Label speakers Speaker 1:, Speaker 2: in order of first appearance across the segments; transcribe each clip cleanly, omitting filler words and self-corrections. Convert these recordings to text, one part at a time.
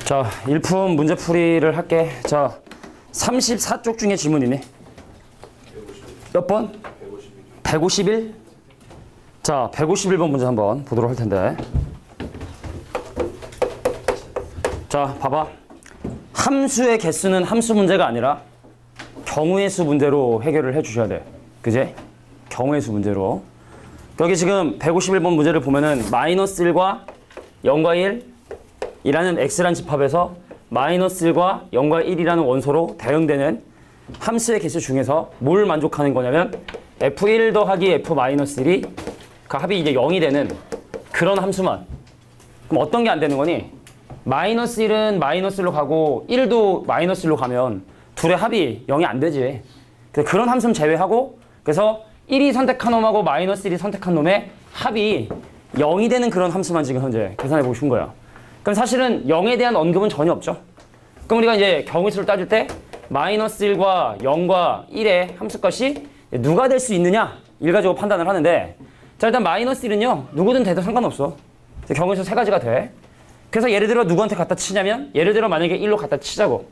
Speaker 1: 자, 일품 문제풀이를 할게. 자, 34쪽 중에 질문이네. 몇 번? 151? 자, 151번 문제 한번 보도록 할 텐데. 자, 봐봐. 함수의 개수는 함수 문제가 아니라 경우의 수 문제로 해결을 해 주셔야 돼. 그제? 경우의 수 문제로. 여기 지금 151번 문제를 보면은 -1과 0과 1 이라는 x라는 집합에서 -1과 0과 1이라는 원소로 대응되는 함수의 개수 중에서 뭘 만족하는 거냐면 f1 더하기 f-1이 그 합이 이제 0이 되는 그런 함수만. 그럼 어떤 게 안 되는 거니? -1은 -1로 가고 1도 -1로 가면 둘의 합이 0이 안 되지. 그래서 그런 함수는 제외하고, 그래서 1이 선택한 놈하고 -1이 선택한 놈의 합이 0이 되는 그런 함수만 지금 현재 계산해 보고 싶은 거야. 그럼 사실은 0에 대한 언급은 전혀 없죠. 그럼 우리가 이제 경우수를 따질 때 -1과 0과 1의 함수값이 누가 될 수 있느냐? 일 가지고 판단을 하는데, 자, 일단 -1은요 누구든 돼도 상관없어. 경우수 세 가지가 돼. 그래서 예를 들어 누구한테 갖다 치냐면, 예를 들어 만약에 1로 갖다 치자고.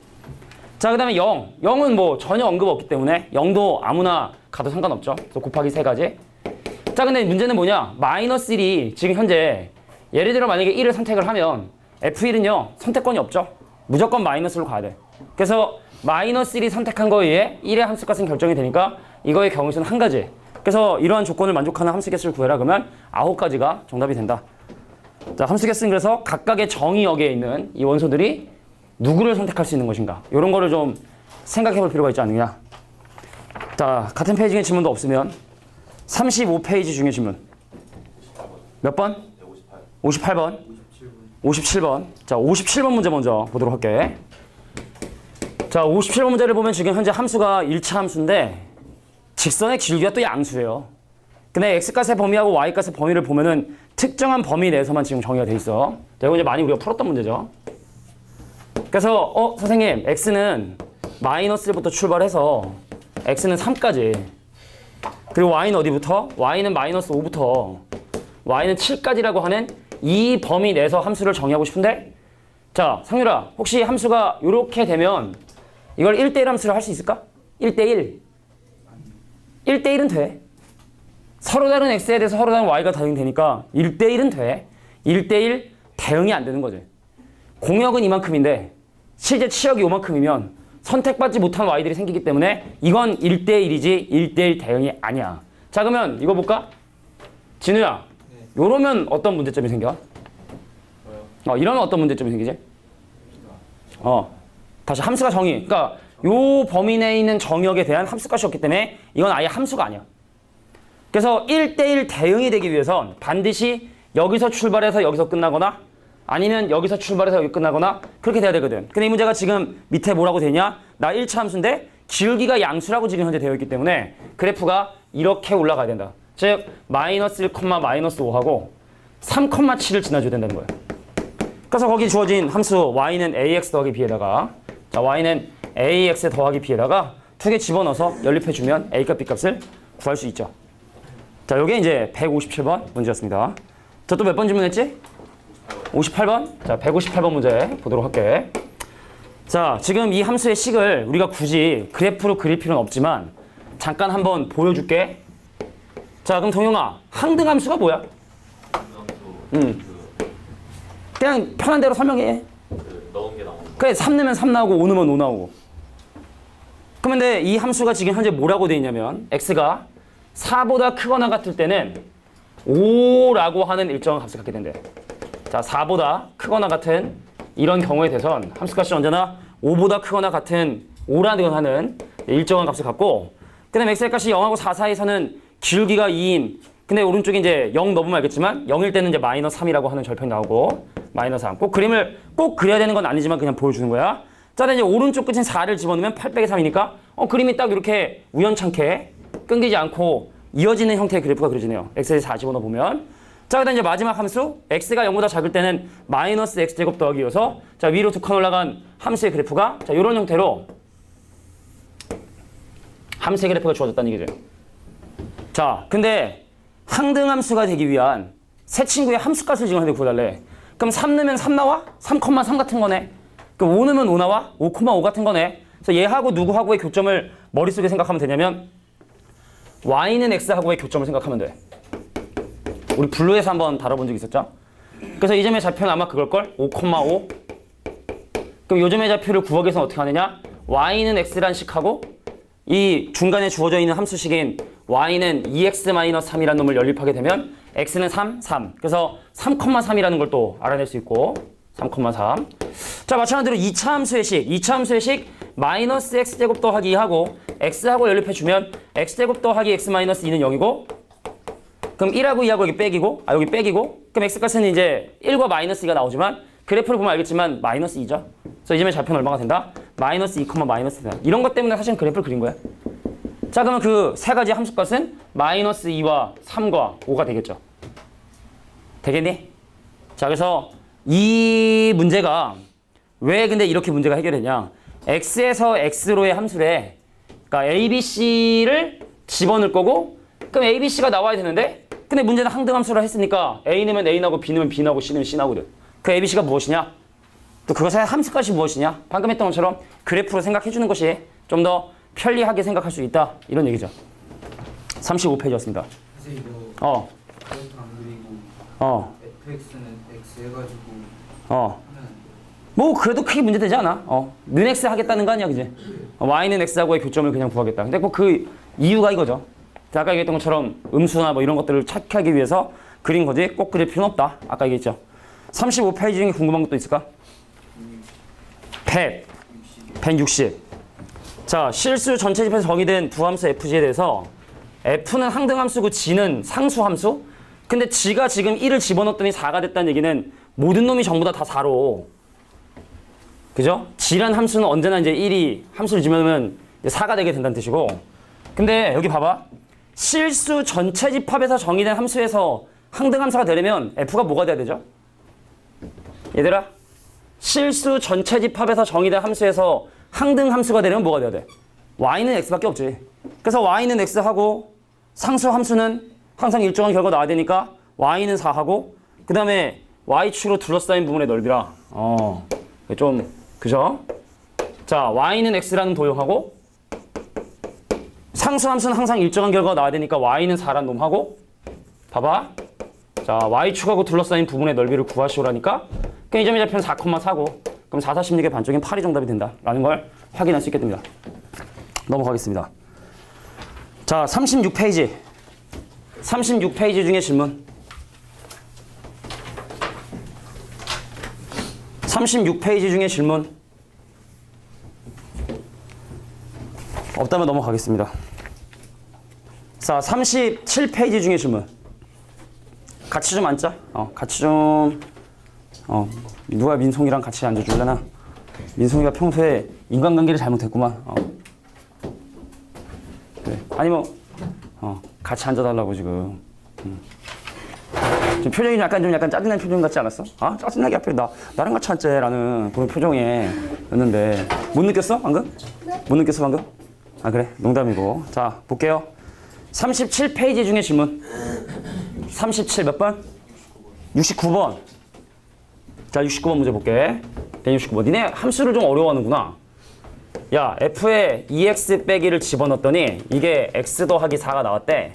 Speaker 1: 자, 그 다음에 0. 0은 뭐 전혀 언급 없기 때문에 0도 아무나 가도 상관없죠. 그래서 곱하기 세 가지. 자, 근데 문제는 뭐냐? -1이 지금 현재 예를 들어 만약에 1을 선택을 하면 F1은요 선택권이 없죠. 무조건 -로 가야 돼. 그래서 -1이 선택한 거에 의해 1의 함수값은 결정이 되니까 이거의 경우수는 한 가지. 그래서 이러한 조건을 만족하는 함수 개수를 구해라 그러면 9가지가 정답이 된다. 자, 함수 개수는 그래서 각각의 정의역에 있는 이 원소들이 누구를 선택할 수 있는 것인가, 이런 거를 좀 생각해 볼 필요가 있지 않느냐. 자, 같은 페이지 중에 질문도 없으면 35페이지 중에 질문 몇 번? 58번 57번. 자, 57번 문제 먼저 보도록 할게. 자, 57번 문제를 보면 지금 현재 함수가 1차 함수인데 직선의 길이가 또 양수예요. 근데 x값의 범위하고 y값의 범위를 보면은 특정한 범위 내에서만 지금 정의가 돼 있어. 자, 이거 이제 많이 우리가 풀었던 문제죠. 그래서 선생님, x는 -1부터 출발해서 x는 3까지, 그리고 y는 어디부터? y는 -5부터 y는 7까지라고 하는 이 범위 내에서 함수를 정의하고 싶은데, 자, 상률아, 혹시 함수가 이렇게 되면 이걸 1대1 함수를 할 수 있을까? 1대1. 1대1은 돼. 서로 다른 x에 대해서 서로 다른 y가 대응이 되니까 1대1은 돼. 1대1 대응이 안 되는 거지. 공역은 이만큼인데 실제 치역이 요만큼이면 선택받지 못한 y들이 생기기 때문에 이건 1대1이지 1대1 대응이 아니야. 자, 그러면 이거 볼까? 진우야, 요러면 어떤 문제점이 생겨? 이러면 어떤 문제점이 생기지? 다시 함수가 정의. 그러니까 요 범위 내에 있는 정역에 대한 함수값이 없기 때문에 이건 아예 함수가 아니야. 그래서 1대1 대응이 되기 위해선 반드시 여기서 출발해서 여기서 끝나거나 아니면 여기서 출발해서 여기 끝나거나 그렇게 돼야 되거든. 근데 이 문제가 지금 밑에 뭐라고 되냐? 나 1차 함수인데 기울기가 양수라고 지금 현재 되어 있기 때문에 그래프가 이렇게 올라가야 된다. 즉 -1, -5하고 3,7을 지나줘야 된다는 거예요. 그래서 거기 주어진 함수 y는 ax 더하기 b에다가, 자, y는 ax 더하기 b에다가 두 개 집어넣어서 연립해주면 a값 b값을 구할 수 있죠. 자, 요게 이제 157번 문제였습니다. 저 또 몇 번 질문했지? 58번? 자, 158번 문제 보도록 할게. 자, 지금 이 함수의 식을 우리가 굳이 그래프로 그릴 필요는 없지만 잠깐 한번 보여줄게. 자, 그럼 동영아, 항등함수가 뭐야? 그냥 편한 대로 설명해.
Speaker 2: 넣은 게 나오는 거.
Speaker 1: 그래, 3 넣으면 3 나오고 5 넣으면 5 나오고. 그럼 근데 이 함수가 지금 현재 뭐라고 돼 있냐면 x가 4보다 크거나 같을 때는 5라고 하는 일정한 값을 갖게 된대. 자, 4보다 크거나 같은 이런 경우에 대해선 함수값이 언제나 5보다 크거나 같은 5라고 하는 일정한 값을 갖고, 그 다음에 x의 값이 0하고 4 사이에서는 기울기가 2인, 근데 오른쪽에 이제 0 넣으면 알겠지만 0일 때는 이제 -3이라고 하는 절편이 나오고 -3. 꼭 그림을 꼭 그려야 되는 건 아니지만 그냥 보여주는 거야. 자, 이제 오른쪽 끝인 4를 집어넣으면 8 빼기 3이니까 그림이 딱 이렇게 우연찮게 끊기지 않고 이어지는 형태의 그래프가 그려지네요. x에 4 집어넣어보면. 자, 그다음 이제 마지막 함수 x가 0보다 작을 때는 -x제곱 더하기여서, 자, 위로 두 칸 올라간 함수의 그래프가, 자, 이런 형태로 함수의 그래프가 주어졌다는 얘기죠. 자, 근데 항등함수가 되기 위한 새 친구의 함수값을 지금 구해달래. 그럼 3 넣으면 3 나와? 3,3 같은 거네. 그 5 넣으면 5 나와? 5,5 같은 거네. 그래서 얘하고 누구하고의 교점을 머릿속에 생각하면 되냐면 y는 x하고의 교점을 생각하면 돼. 우리 블루에서 한번 다뤄본 적 있었죠? 그래서 이 점의 좌표는 아마 그걸걸? 5,5. 그럼 요 점의 좌표를 구하기 위해서 어떻게 하느냐? y는 x란 식하고 이 중간에 주어져 있는 함수식인 y는 2x-3이라는 놈을 연립하게 되면 x는 3, 3. 그래서 3,3이라는 걸 또 알아낼 수 있고 3,3. 자, 마찬가지로 2차 함수의 식. 2차 함수의 식 마이너스 x제곱 더하기 2하고 x하고 연립해주면 x제곱 더하기 x-2는 0이고 그럼 1하고 2하고 여기 빼기고 여기 빼기고 그럼 x값은 이제 1과 마이너스 2가 나오지만 그래프를 보면 알겠지만 마이너스 2죠. 그래서 이 점의 좌표는 얼마가 된다? 마이너스 2, 마이너스 4. 이런 것 때문에 사실은 그래프를 그린 거야. 자, 그러면 그 세 가지 함수값은 마이너스 2와 3과 5가 되겠죠. 되겠니? 자, 그래서 이 문제가 왜 근데 이렇게 문제가 해결되냐? x에서 x로의 함수래. 그러니까 a, b, c를 집어넣을 거고 그럼 a, b, c가 나와야 되는데 근데 문제는 항등함수라 했으니까 a 넣으면 a 나오고 b 넣으면 b 나오고 c 넣으면 c 나오거든. 그 a, b, c가 무엇이냐? 또 그거 사이 함수값이 무엇이냐? 방금 했던 것처럼 그래프로 생각해 주는 것이 좀 더 편리하게 생각할 수 있다. 이런 얘기죠. 35페이지였습니다.
Speaker 2: 선생님 이거 그래프 안 그리고 fx는 x 해가지고 하면
Speaker 1: 뭐 그래도 크게 문제되지 않아. 는 x 하겠다는 거 아니야, 그지? y는 x하고의 교점을 그냥 구하겠다. 근데 뭐 그 이유가 이거죠. 아까 얘기했던 것처럼 음수나 뭐 이런 것들을 찾기 위해서 그린 거지 꼭 그릴 필요는 없다. 아까 얘기했죠. 35페이지 중에 궁금한 것도 있을까? 160. 자, 실수 전체 집에서 정의된 부함수 fg에 대해서 f는 항등함수고 g는 상수함수? 근데 g가 지금 1을 집어넣었더니 4가 됐다는 얘기는 모든 놈이 전부 다 4로 그죠? g란 함수는 언제나 이제 1이 함수를 집어넣으면 4가 되게 된다는 뜻이고 근데 여기 봐봐. 실수 전체 집합에서 정의된 함수에서 항등함수가 되려면 f가 뭐가 돼야 되죠? 얘들아, 실수 전체 집합에서 정의된 함수에서 항등함수가 되려면 뭐가 돼야 돼? y는 x밖에 없지. 그래서 y는 x하고 상수 함수는 항상 일정한 결과 나와야 되니까 y는 4하고 그 다음에 y축으로 둘러싸인 부분의 넓이라 좀 그죠? 자, y는 x라는 도형하고 상수 함수는 항상 일정한 결과가 나와야 되니까 y는 4라는 놈하고 봐봐. 자, y축하고 둘러싸인 부분의 넓이를 구하시오라니까 그럼 이 점의 좌표는 4,4고 그럼 4, 4, 16의 반쪽인 8이 정답이 된다라는 걸 확인할 수 있게 됩니다. 넘어가겠습니다. 자, 36페이지. 36페이지 중에 질문. 36페이지 중에 질문. 없다면 넘어가겠습니다. 자, 37페이지 중에 질문. 같이 좀 앉자. 같이 좀 누가 민송이랑 같이 앉아줄래나? 민송이가 평소에 인간관계를 잘못했구만. 그래. 아니 뭐 같이 앉아달라고 지금. 지금 표정이 약간 짜증난 표정 같지 않았어? 짜증나게 앞에 나랑 같이 앉자라는 그런 표정이었는데 못 느꼈어 방금? 네. 못 느꼈어 방금? 그래 농담이고. 자 볼게요. 37페이지 중에 질문. 37 몇 번? 69번. 자, 69번 문제 볼게. 169번. 니네 함수를 좀 어려워하는구나. 야, f에 2x 빼기를 집어넣었더니 이게 x 더하기 4가 나왔대.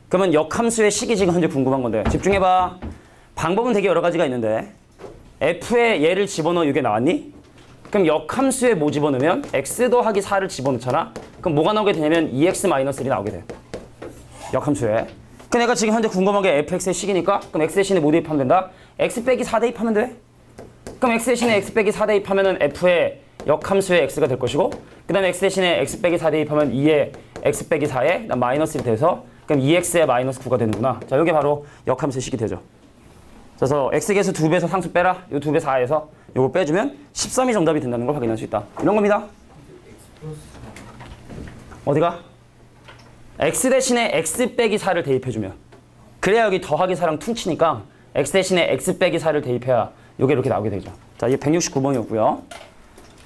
Speaker 1: 그러면 역함수의 식이 지금 현재 궁금한 건데 집중해봐. 방법은 되게 여러 가지가 있는데 f에 얘를 집어넣어 이게 나왔니? 그럼 역함수에 뭐 집어넣으면 x 더하기 4를 집어넣잖아. 그럼 뭐가 나오게 되냐면 2x-1이 나오게 돼. 역함수에. 그 내가 지금 현재 궁금한 게 fx의 식이니까 그럼 x 대신에 뭐 대입하면 된다? x 빼기 4 대입하면 돼. 그럼 x 대신에 x 빼기 4 대입하면은 f의 역함수의 x가 될 것이고 그 다음에 x 대신에 x 빼기 4 대입하면 2의 x 빼기 4에 마이너스 1이 돼서 그럼 2x의 마이너스 9가 되는구나. 자, 이게 바로 역함수의 식이 되죠. 그래서 x계수 2배에서 상수 빼라. 이 2배 4에서 요거 빼주면 13이 정답이 된다는 걸 확인할 수 있다. 이런 겁니다. 어디가? x 대신에 x 빼기 4를 대입해주면 그래야 여기 더하기 4랑 퉁치니까 x 대신에 x 빼기 4를 대입해야 요게 이렇게 나오게 되죠. 자, 이게 169번이었고요.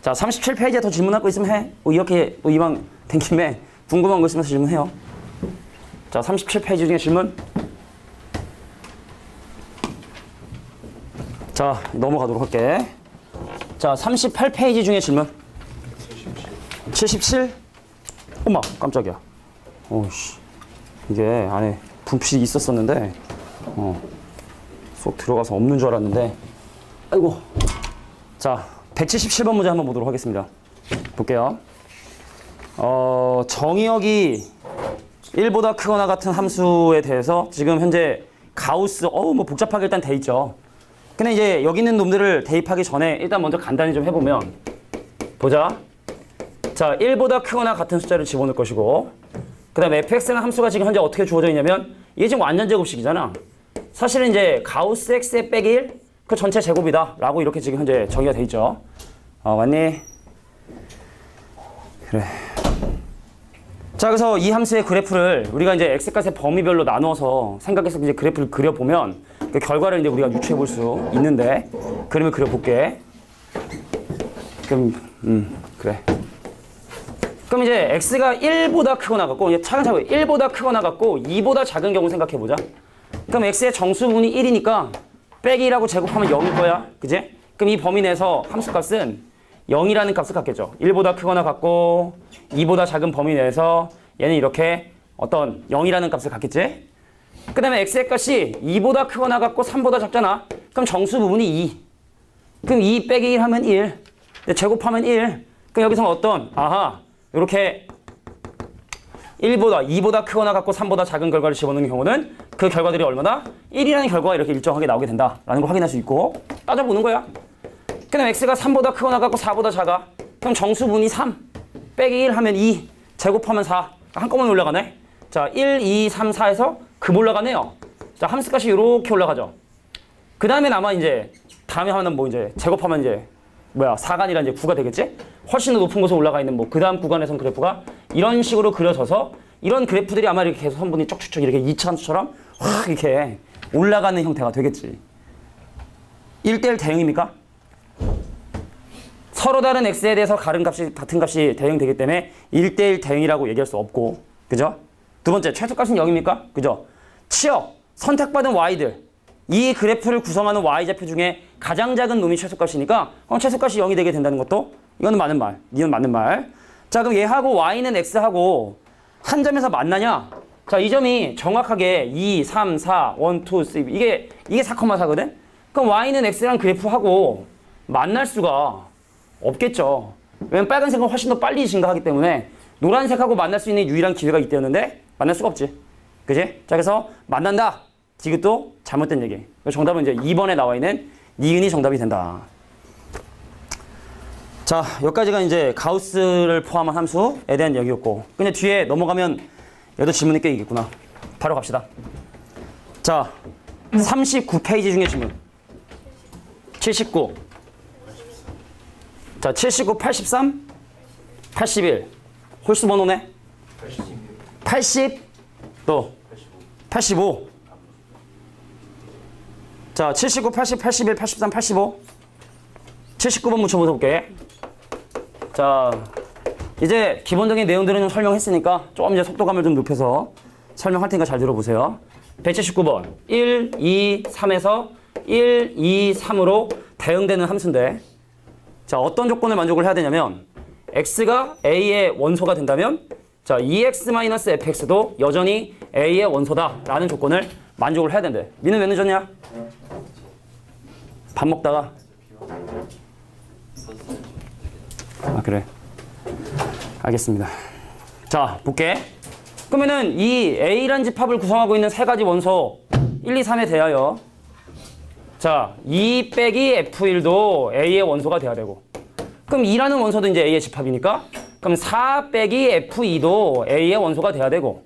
Speaker 1: 자, 37페이지에 더 질문할 거 있으면 해. 이렇게 이왕 된 김에 궁금한 거 있으면 질문해요. 자, 37페이지 중에 질문. 자, 넘어가도록 할게. 자, 38페이지 중에 질문. 77? 엄마, 깜짝이야. 오씨. 이게 안에 분필이 있었었는데, 쏙 들어가서 없는 줄 알았는데, 아이고. 자, 177번 문제 한번 보도록 하겠습니다. 볼게요. 정의역이 1보다 크거나 같은 함수에 대해서 지금 현재 가우스, 뭐 복잡하게 일단 돼 있죠. 근데 이제 여기 있는 놈들을 대입하기 전에 일단 먼저 간단히 좀 해보면, 보자. 자, 1보다 크거나 같은 숫자를 집어넣을 것이고, 그 다음에 fx라는 함수가 지금 현재 어떻게 주어져 있냐면, 이게 지금 완전 제곱식이잖아. 사실은 이제 가우스 x의 빼기 1, 그 전체 제곱이다 라고 이렇게 지금 현재 정의가 돼 있죠. 맞니? 그래. 자, 그래서 이 함수의 그래프를 우리가 이제 x값의 범위별로 나누어서 생각해서 이제 그래프를 그려보면 그 결과를 이제 우리가 유추해 볼 수 있는데, 그림을 그려볼게. 그럼, 그래. 그럼 이제 x가 1보다 크거나 같고, 이제 차근차근 1보다 크거나 같고 2보다 작은 경우 생각해 보자. 그럼 x의 정수분이 1이니까 빼기 1하고 제곱하면 0일 거야. 그지? 그럼 이 범위 내에서 함수값은 0이라는 값을 갖겠죠. 1보다 크거나 같고 2보다 작은 범위 내에서 얘는 이렇게 어떤 0이라는 값을 갖겠지. 그 다음에 x의 값이 2보다 크거나 같고 3보다 작잖아. 그럼 정수 부분이 2. 그럼 2 빼기 1 하면 1. 제곱하면 1. 그럼 여기서 어떤, 이렇게 1보다, 2보다 크거나 같고 3보다 작은 결과를 집어넣는 경우는 그 결과들이 얼마나? 1이라는 결과가 이렇게 일정하게 나오게 된다라는 걸 확인할 수 있고, 따져보는 거야. 그 다음 x가 3보다 크거나 같고 4보다 작아. 그럼 정수분이 3 빼기 1 하면 2 제곱하면 4. 한꺼번에 올라가네. 자, 1, 2, 3, 4에서 급 올라가네요. 자, 함수값이 이렇게 올라가죠. 그 다음에 아마 이제 다음에 하면 뭐 이제 제곱하면 이제 4가 아니라 이제 9가 되겠지? 훨씬 더 높은 곳에 올라가 있는 그 다음 구간에선 그래프가 이런 식으로 그려져서 이런 그래프들이 아마 이렇게 계속 선분이 쭉쭉쭉 이렇게 2차 함수처럼 확 이렇게 올라가는 형태가 되겠지. 1대1 대응입니까? 서로 다른 x에 대해서 같은 값이 대응되기 때문에 1대1 대응이라고 얘기할 수 없고, 그죠? 두 번째, 최소값은 0입니까? 그죠? 치역, 선택받은 y들. 이 그래프를 구성하는 y좌표 중에 가장 작은 놈이 최소값이니까 최소값이 0이 되게 된다는 것도 이거는 맞는 말. 이건 맞는 말. 자, 그럼 얘하고 y는 x하고 한 점에서 만나냐? 자, 이 점이 정확하게 2, 3, 4, 1, 2, 3 이게 4,4거든? 그럼 y는 x랑 그래프하고 만날 수가 없겠죠. 왜냐면 빨간색은 훨씬 더 빨리 증가하기 때문에 노란색하고 만날 수 있는 유일한 기회가 이때였는데 만날 수가 없지. 그지? 자, 그래서 만난다. 이것도 잘못된 얘기. 정답은 이제 2번에 나와 있는 니은이 정답이 된다. 자, 여기까지가 이제 가우스를 포함한 함수에 대한 얘기였고, 근데 뒤에 넘어가면 얘도 질문이 꽤 있겠구나. 바로 갑시다. 자, 39페이지 중에 질문. 79. 자, 79, 83, 81. 홀수 번호네? 80, 또 85. 자, 79, 80, 81, 83, 85. 79번 묻혀볼게. 자, 이제 기본적인 내용들은 좀 설명했으니까 조금 이제 속도감을 좀 높여서 설명할 테니까 잘 들어보세요. 179번. 1, 2, 3에서 1, 2, 3으로 대응되는 함수인데, 자, 어떤 조건을 만족을 해야 되냐면 x가 a의 원소가 된다면 자, 2x-fx도 여전히 a의 원소다라는 조건을 만족을 해야 된대. 민은 왜 늦었냐? 밥 먹다가. 그래. 알겠습니다. 자, 볼게. 그러면은 이 a란 집합을 구성하고 있는 세 가지 원소 1, 2, 3에 대하여 자, 2 빼기 f1도 a의 원소가 돼야 되고, 그럼 2라는 원소도 이제 a의 집합이니까 그럼 4 빼기 f2도 a의 원소가 돼야 되고,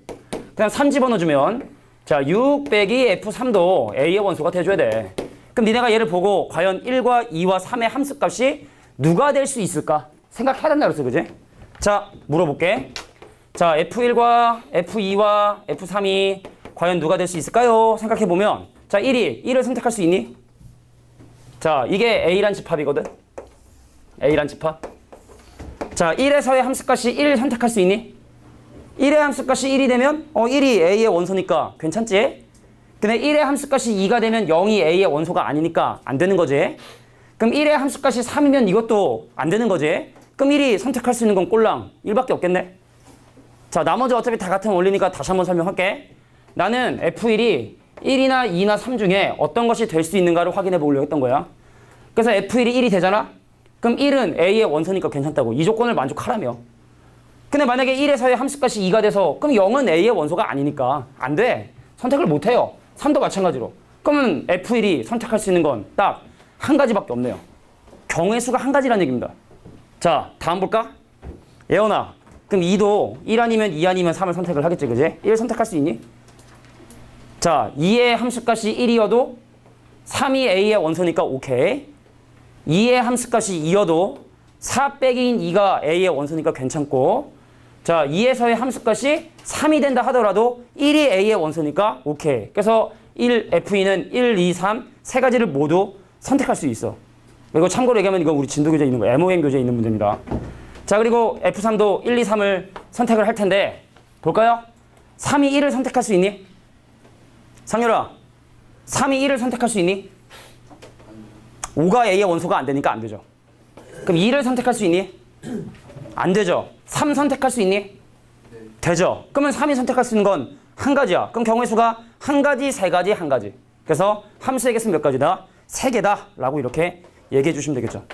Speaker 1: 그냥 3 집어넣어주면 자, 6 빼기 f3도 a의 원소가 돼줘야 돼. 그럼 니네가 얘를 보고 과연 1과 2와 3의 함수값이 누가 될 수 있을까? 생각해야 된다 그랬어, 그지? 자, 물어볼게. 자, f1과 f2와 f3이 과연 누가 될 수 있을까요? 생각해보면 자, 1을 선택할 수 있니? 자, 이게 a란 집합이거든? a란 집합. 자, 1에서의 함수값이 1을 선택할 수 있니? 1의 함수값이 1이 되면 1이 a의 원소니까 괜찮지? 근데 1의 함수값이 2가 되면 0이 a의 원소가 아니니까 안 되는 거지. 그럼 1의 함수값이 3이면 이것도 안 되는 거지. 그럼 1이 선택할 수 있는 건 꼴랑 1밖에 없겠네. 자, 나머지 어차피 다 같은 원리니까 다시 한번 설명할게. 나는 F1이 1이나 2나 3 중에 어떤 것이 될 수 있는가를 확인해 보려고 했던 거야. 그래서 F1이 1이 되잖아? 그럼 1은 A의 원소니까 괜찮다고. 이 조건을 만족하라며. 근데 만약에 1에서의 함수값이 2가 돼서 그럼 0은 A의 원소가 아니니까 안 돼. 선택을 못 해요. 3도 마찬가지로. 그러면 F1이 선택할 수 있는 건 딱 한 가지밖에 없네요. 경우의 수가 한 가지라는 얘기입니다. 자, 다음 볼까? 예원아, 그럼 2도 1 아니면 2 아니면 3을 선택을 하겠지, 그지? 1 선택할 수 있니? 자, 2의 함수값이 1이어도 3이 A의 원소니까 오케이. 2의 함수값이 2여도 4 빼기인 2가 A의 원소니까 괜찮고, 자, 2에서의 함수값이 3이 된다 하더라도 1이 A의 원소니까 오케이. 그래서 F2는 1, 2, 3 세 가지를 모두 선택할 수 있어. 그리고 참고로 얘기하면 이거 우리 진도 교재에 있는 거, MOM 교재에 있는 문제입니다. 자, 그리고 F3도 1, 2, 3을 선택을 할 텐데 볼까요? 3이 1을 선택할 수 있니? 상렬아, 3이 1을 선택할 수 있니? 5가 A의 원소가 안 되니까 안 되죠. 그럼 2를 선택할 수 있니? 안 되죠. 3 선택할 수 있니? 되죠. 그러면 3이 선택할 수 있는 건 한 가지야. 그럼 경우의 수가 한 가지, 세 가지, 한 가지. 그래서 함수의 개수는 몇 가지다? 3개다 라고 이렇게 얘기해 주시면 되겠죠.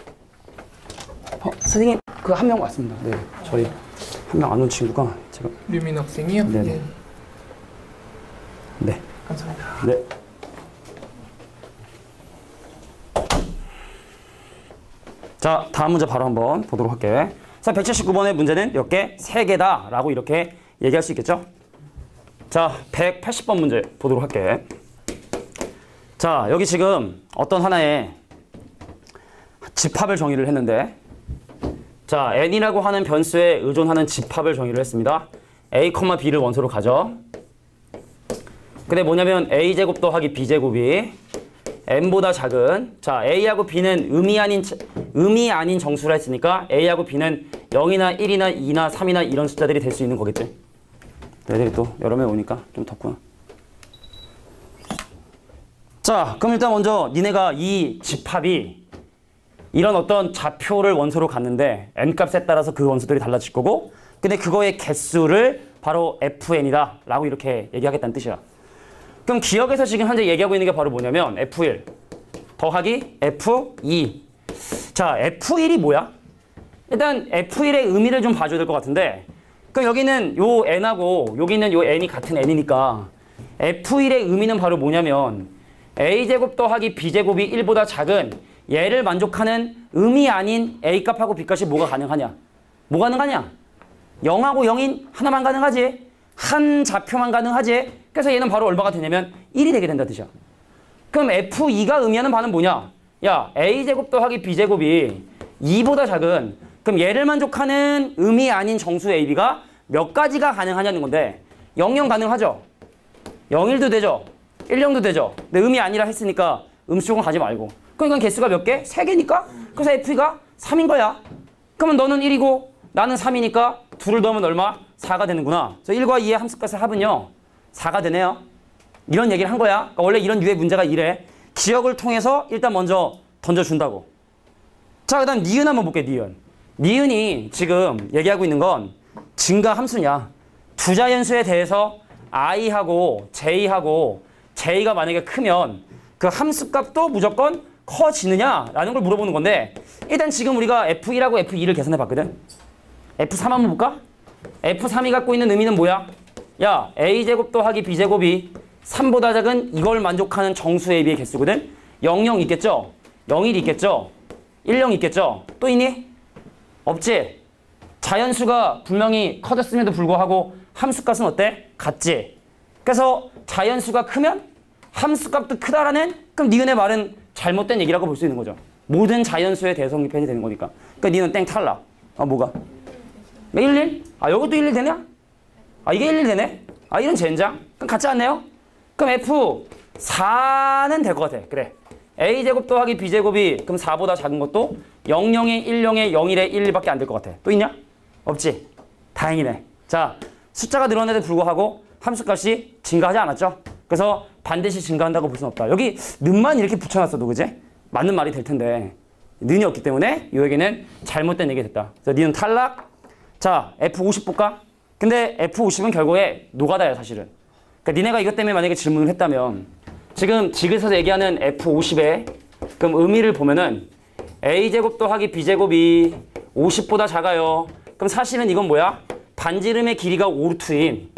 Speaker 1: 선생님, 그 한 명 왔습니다. 네, 저희 한 명 안 온 친구가 제가.
Speaker 3: 류민 학생이요?
Speaker 1: 네네. 네.
Speaker 3: 감사합니다.
Speaker 1: 네. 자, 다음 문제 바로 한번 보도록 할게. 자, 179번의 문제는 몇 개? 3개다 라고 이렇게 얘기할 수 있겠죠? 자, 180번 문제 보도록 할게. 자, 여기 지금 어떤 하나의 집합을 정의를 했는데, 자, n이라고 하는 변수에 의존하는 집합을 정의를 했습니다. a, b를 원소로 가져. 근데 뭐냐면 a제곱 더하기 b제곱이 n보다 작은, 자, a하고 b는 의미 아닌 정수라 했으니까 a하고 b는 0이나 1이나 2나 3이나 이런 숫자들이 될 수 있는 거겠지. 애들이 또 여러 명 오니까 좀 덥구나. 자, 그럼 일단 먼저 니네가 이 집합이 이런 어떤 좌표를 원소로 갔는데 n값에 따라서 그 원소들이 달라질 거고, 근데 그거의 개수를 바로 fn이다 라고 이렇게 얘기하겠다는 뜻이야. 그럼 기억에서 지금 현재 얘기하고 있는 게 바로 뭐냐면 F1 더하기 F2. 자, F1이 뭐야? 일단 F1의 의미를 좀 봐줘야 될 것 같은데, 그럼 여기는 요 n하고 여기는 요 n이 같은 n이니까 F1의 의미는 바로 뭐냐면 a제곱 더하기 b제곱이 1보다 작은 얘를 만족하는 의미 아닌 a값하고 b값이 뭐가 가능하냐? 뭐 가능하냐? 0하고 0인 하나만 가능하지. 한 좌표만 가능하지. 그래서 얘는 바로 얼마가 되냐면 1이 되게 된다 뜻이야. 그럼 F2가 의미하는 바는 뭐냐? 야, a제곱 더하기 b제곱이 2보다 작은, 그럼 얘를 만족하는 의미 아닌 정수 ab가 몇 가지가 가능하냐는 건데 00 가능하죠? 01도 되죠? 10도 되죠? 근데 의미 아니라 했으니까 음수 쪽은 가지 말고. 그러니까 개수가 몇 개? 3개니까? 그래서 F가 3인 거야. 그러면 너는 1이고 나는 3이니까 둘을 넣으면 얼마? 4가 되는구나. 그래서 1과 2의 함수값의 합은요 4가 되네요. 이런 얘기를 한 거야. 그러니까 원래 이런 류의 문제가 이래. 기억을 통해서 일단 먼저 던져준다고. 자, 그 다음 니은 한번 볼게. 니은이 지금 얘기하고 있는 건 증가 함수냐. 두 자연수에 대해서 i하고 j하고 j가 만약에 크면 그 함수값도 무조건 커지느냐라는 걸 물어보는 건데, 일단 지금 우리가 F1하고 F2를 계산해 봤거든. F3 한번 볼까? F3이 갖고 있는 의미는 뭐야? 야, a제곱 더하기 b제곱이 3보다 작은 이걸 만족하는 정수 AB의 개수거든. 00 있겠죠? 01 있겠죠? 10 있겠죠? 또 있니? 없지? 자연수가 분명히 커졌음에도 불구하고 함수값은 어때? 같지? 그래서 자연수가 크면 함수값도 크다라는, 그럼 니은의 말은 잘못된 얘기라고 볼 수 있는 거죠. 모든 자연수의 대성립편이 되는 거니까. 그러니까 니은 땡 탈락. 아, 뭐가? 11? 아, 이것도 11 되냐? 아, 이게 11 되네? 아, 이런 젠장? 그럼 같지 않네요? 그럼 F4는 될 것 같아. 그래. a제곱 더하기 b제곱이 그럼 4보다 작은 것도 00에 10에 01에 11밖에 안 될 것 같아. 또 있냐? 없지? 다행이네. 자, 숫자가 늘어나는데도 불구하고 함수값이 증가하지 않았죠? 그래서 반드시 증가한다고 볼 수는 없다. 여기 는만 이렇게 붙여놨어도, 그지? 맞는 말이 될 텐데 는이 없기 때문에 이 얘기는 잘못된 얘기가 됐다. 그래서 니는 탈락. 자, F50 볼까? 근데 F50은 결국에 노가다야 사실은. 그러니까 니네가 이것 때문에 만약에 질문을 했다면 지금 지그에서 얘기하는 F50의 그럼 의미를 보면은 A제곱 더하기 B제곱이 50보다 작아요. 그럼 사실은 이건 뭐야? 반지름의 길이가 5루트인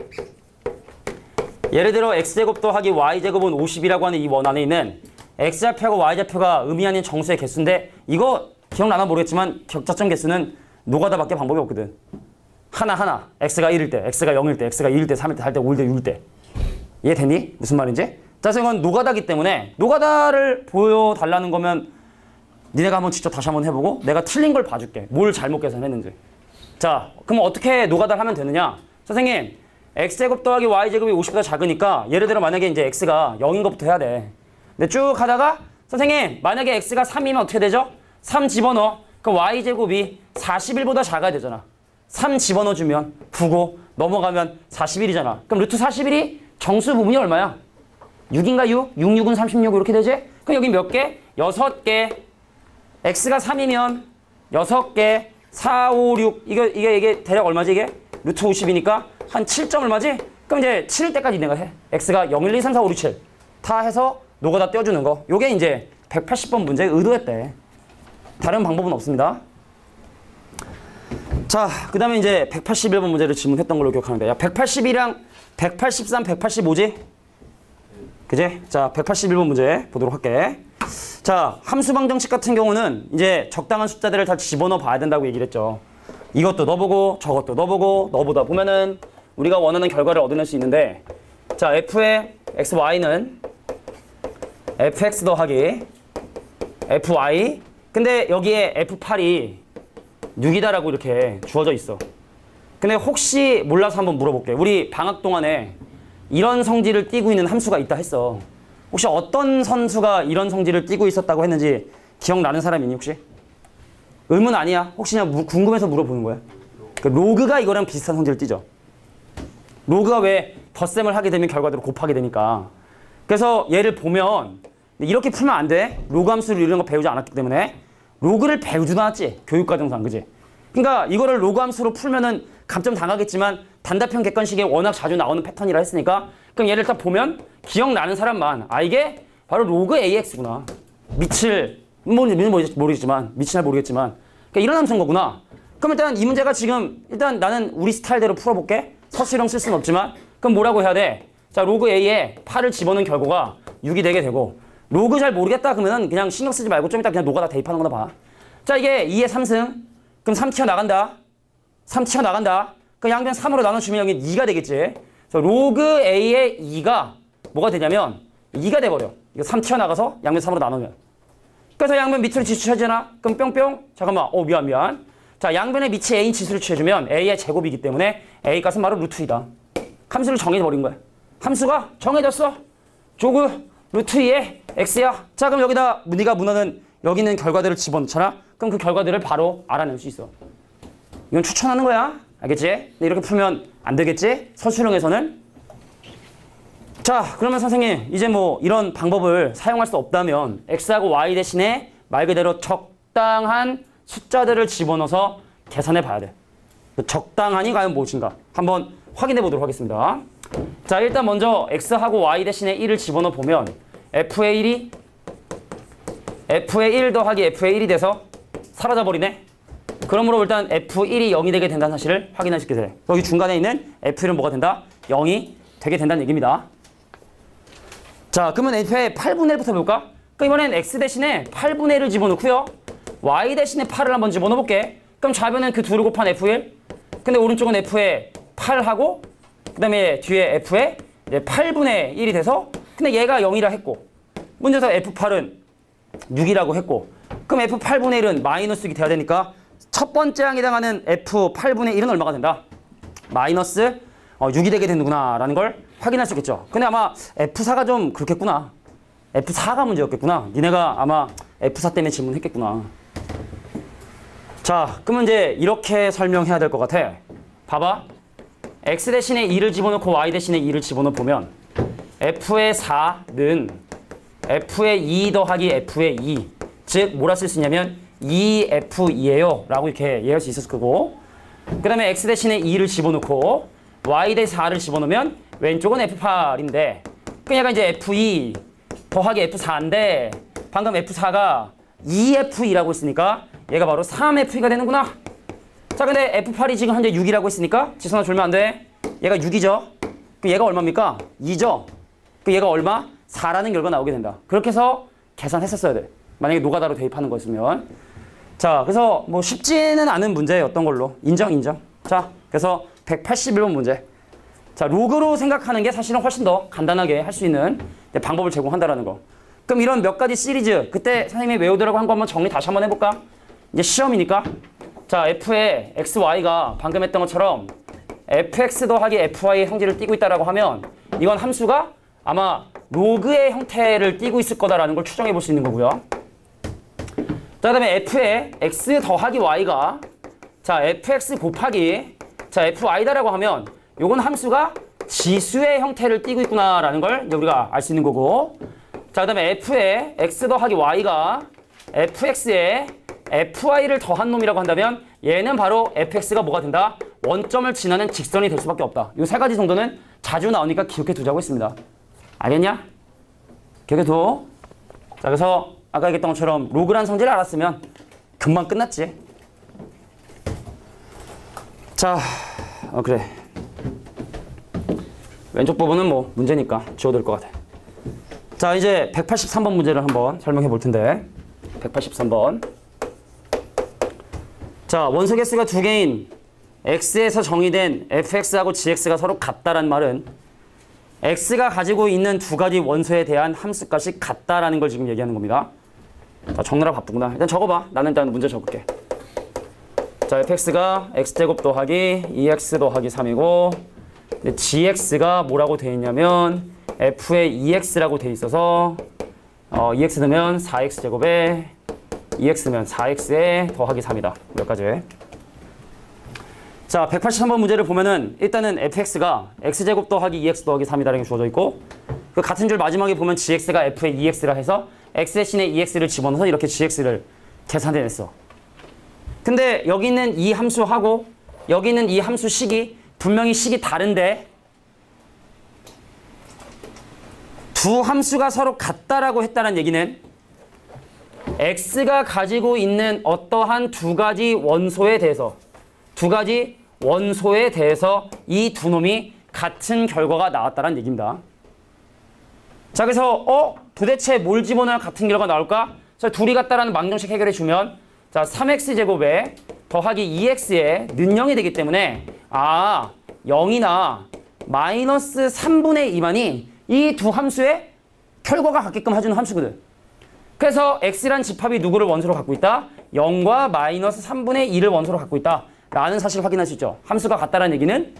Speaker 1: 예를 들어 X제곱 더하기 Y제곱은 50이라고 하는 이 원 안에 있는 X좌표하고 Y좌표가 의미하는 정수의 개수인데 이거 기억나나 모르겠지만 격자점 개수는 노가다밖에 방법이 없거든. 하나하나 X가 1일 때, X가 0일 때, X가 2일 때, 3일 때, 4일 때, 5일 때, 6일 때 이해됐니? 무슨 말인지? 자, 그래서 이건 노가다기 때문에 노가다를 보여달라는 거면 니네가 한번 직접 다시 한번 해보고 내가 틀린 걸 봐줄게. 뭘 잘못 계산했는지. 자, 그럼 어떻게 노가다를 하면 되느냐? 선생님, X제곱 더하기 Y제곱이 50보다 작으니까 예를 들어 만약에 이제 X가 0인 것부터 해야 돼. 근데 쭉 하다가 선생님, 만약에 X가 3이면 어떻게 되죠? 3 집어넣어. 그럼 Y제곱이 41보다 작아야 되잖아. 3 집어넣어주면 9고 넘어가면 41이잖아. 그럼 루트 41이 정수 부분이 얼마야? 6인가 6? 6, 6은 36 이렇게 되지? 그럼 여기 몇 개? 6개. X가 3이면 6개. 4, 5, 6. 이게 대략 얼마지 이게? 루트 50이니까 한 7점 얼마지? 그럼 이제 7일 때까지 내가 해. X가 0, 1, 2, 3, 4, 5, 6, 7. 다 해서 노가다 떼어주는 거. 요게 이제 180번 문제의 의도였대. 다른 방법은 없습니다. 자, 그 다음에 이제 181번 문제를 질문했던 걸로 기억하면 돼. 야, 182랑 183, 185지? 그지? 자, 181번 문제 보도록 할게. 자, 함수 방정식 같은 경우는 이제 적당한 숫자들을 다 집어넣어 봐야 된다고 얘기를 했죠. 이것도 넣어보고 저것도 넣어보고 넣어보다 보면은 우리가 원하는 결과를 얻어낼 수 있는데 자, f의 xy는 fx 더하기 fy 근데 여기에 f8이 6이다라고 이렇게 주어져 있어. 근데 혹시 몰라서 한번 물어볼게. 우리 방학 동안에 이런 성질을 띠고 있는 함수가 있다 했어. 혹시 어떤 선수가 이런 성질을 띠고 있었다고 했는지 기억나는 사람 있니 혹시? 의문 아니야. 혹시 그냥 궁금해서 물어보는 거야. 그 로그가 이거랑 비슷한 성질을 띠죠. 로그가 왜 덧셈을 하게 되면 결과대로 곱하게 되니까. 그래서 얘를 보면 이렇게 풀면 안 돼. 로그 함수를 이런 거 배우지 않았기 때문에. 로그를 배우지도 않았지. 교육과정상 그지? 그러니까 이거를 로그 함수로 풀면은 감점 당하겠지만 단답형 객관식에 워낙 자주 나오는 패턴이라 했으니까 그럼 얘를 딱 보면 기억나는 사람만 아 이게 바로 로그 AX구나. 밑을 뭔지 모르겠지만 밑이 잘 모르겠지만 그러니까 이런 함수인 거구나. 그럼 일단 이 문제가 지금 일단 나는 우리 스타일대로 풀어볼게. 서술형 쓸 수는 없지만 그럼 뭐라고 해야 돼? 자, 로그 A에 8을 집어넣은 결과가 6이 되게 되고 로그 잘 모르겠다 그러면 그냥 신경 쓰지 말고 좀 이따 그냥 노가다 대입하는 거나 봐. 자, 이게 2의 3승. 그럼 3 튀어나간다. 3 튀어나간다. 그럼 양변 3으로 나눠주면 여기 2가 되겠지. 그래서 로그 A의 2가 뭐가 되냐면 2가 돼버려. 이거 3 튀어나가서 양변 3으로 나누면. 그래서 양변 밑으로 지수 취하잖아. 그럼 뿅뿅. 잠깐만. 미안. 자, 양변의 밑에 A인 지수를 취해주면 A의 제곱이기 때문에 A 값은 바로 루트 2다. 함수를 정해버린 거야. 함수가 정해졌어. 조그 루트 2의 X야. 자, 그럼 여기다 네가 문하는 여기 있는 결과들을 집어넣잖아. 그럼 그 결과들을 바로 알아낼 수 있어. 이건 추천하는 거야. 알겠지? 근데 이렇게 풀면 안 되겠지? 서술형에서는. 자, 그러면 선생님 이제 뭐 이런 방법을 사용할 수 없다면 X하고 Y 대신에 말 그대로 적당한 숫자들을 집어넣어서 계산해 봐야 돼. 적당한이 과연 무엇인가? 한번 확인해 보도록 하겠습니다. 자, 일단 먼저 X하고 Y 대신에 1을 집어넣어 보면 F의 1이 F의 1 더하기 F의 1이 돼서 사라져버리네. 그러므로 일단 F1이 0이 되게 된다는 사실을 확인하시게 돼. 여기 중간에 있는 F1은 뭐가 된다? 0이 되게 된다는 얘기입니다. 자, 그러면 F의 8분의 1부터 볼까? 그럼 이번엔 X 대신에 8분의 1을 집어넣고요. Y 대신에 8을 한번 집어넣어볼게. 그럼 좌변은 그 둘을 곱한 F1. 근데 오른쪽은 F의 8하고 그 다음에 뒤에 F의 8분의 1이 돼서 근데 얘가 0이라 했고 문제에서 F8은 6이라고 했고 그럼 F8분의 1은 마이너스 6이 돼야 되니까 첫 번째 항에 해당하는 F8분의 1은 얼마가 된다? 마이너스 6이 되게 되는구나 라는 걸 확인할 수 있겠죠. 근데 아마 F4가 좀 그렇겠구나. F4가 문제였겠구나. 니네가 아마 F4 때문에 질문했겠구나. 자, 그러면 이제 이렇게 설명해야 될 것 같아. 봐봐. X 대신에 2를 집어넣고 Y 대신에 2를 집어넣어 보면 F의 4는 F의 2 더하기 F의 2. 즉 뭐라 쓸 수 있냐면 2F2예요 라고 이렇게 이해할 수 있었을 거고, 그 다음에 x 대신에 2를 집어넣고 y 대신 4를 집어넣으면 왼쪽은 F8인데 그 얘가 이제 F2 더하기 F4인데 방금 F4가 2F2라고 했으니까 얘가 바로 3F2가 되는구나. 자, 근데 F8이 지금 현재 6이라고 했으니까 지선아 줄면 안 돼. 얘가 6이죠. 그럼 얘가 얼마입니까? 2죠. 그럼 얘가 얼마? 4라는 결과가 나오게 된다. 그렇게 해서 계산했었어야 돼. 만약에 노가다로 대입하는 거였으면. 자, 그래서 뭐 쉽지는 않은 문제였던 걸로 인정. 자, 그래서 181번 문제. 자, 로그로 생각하는 게 사실은 훨씬 더 간단하게 할 수 있는 방법을 제공한다라는 거. 그럼 이런 몇 가지 시리즈, 그때 선생님이 외우더라고 한 거 한번 정리 다시 한번 해볼까? 이제 시험이니까. 자, f의 xy가 방금 했던 것처럼 fx 더하기 fy의 형질을 띠고 있다라고 하면 이건 함수가 아마 로그의 형태를 띠고 있을 거다라는 걸 추정해 볼 수 있는 거고요. 자, 그다음에 f의 x 더하기 y가 자, fx 곱하기 자, fy다라고 하면 요건 함수가 지수의 형태를 띠고 있구나라는 걸 이제 우리가 알 수 있는 거고. 자, 그다음에 f의 x 더하기 y가 fx의 fy를 더한 놈이라고 한다면 얘는 바로 fx가 뭐가 된다? 원점을 지나는 직선이 될 수밖에 없다. 요 세 가지 정도는 자주 나오니까 기억해 두자고 했습니다. 알겠냐? 기억해둬. 자, 그래서 아까 얘기했던 것처럼 로그란 성질을 알았으면 금방 끝났지. 자, 그래. 왼쪽 부분은 뭐 문제니까 지워둘 것 같아. 자, 이제 183번 문제를 한번 설명해 볼 텐데 183번. 자, 원소 개수가 두 개인 x에서 정의된 fx하고 gx가 서로 같다라는 말은 x가 가지고 있는 두 가지 원소에 대한 함수값이 같다라는 걸 지금 얘기하는 겁니다. 자, 적느라 바쁘구나. 일단 적어봐. 나는 일단 문제 적을게. 자, fx가 x제곱 더하기 2x 더하기 3이고 gx가 뭐라고 되어 있냐면 f의 2x라고 되어 있어서 2x 넣으면 4x제곱에 2x 넣으면 4x에 더하기 3이다. 여기까지. 자, 183번 문제를 보면은 일단은 fx가 x제곱 더하기 2x 더하기 3이다라는 게 주어져 있고 그 같은 줄 마지막에 보면 gx가 f의 2x라 해서 x 대신에 2x를 집어넣어서 이렇게 gx를 계산해냈어. 근데 여기 있는 이 함수하고 여기 있는 이 함수 식이 분명히 식이 다른데 두 함수가 서로 같다라고 했다는 얘기는 x가 가지고 있는 어떠한 두 가지 원소에 대해서 이 두 놈이 같은 결과가 나왔다는 얘기입니다. 자, 그래서 도대체 뭘 집어넣어야 같은 결과가 나올까? 그래서 둘이 같다라는 망정식 해결해 주면 자, 3x제곱에 더하기 2x에 는 0이 되기 때문에 0이나 마이너스 3분의 2만이 이 두 함수의 결과가 같게끔 해주는 함수거든. 그래서 x란 집합이 누구를 원소로 갖고 있다? 0과 마이너스 3분의 2를 원소로 갖고 있다 라는 사실을 확인할 수 있죠. 함수가 같다는 얘기는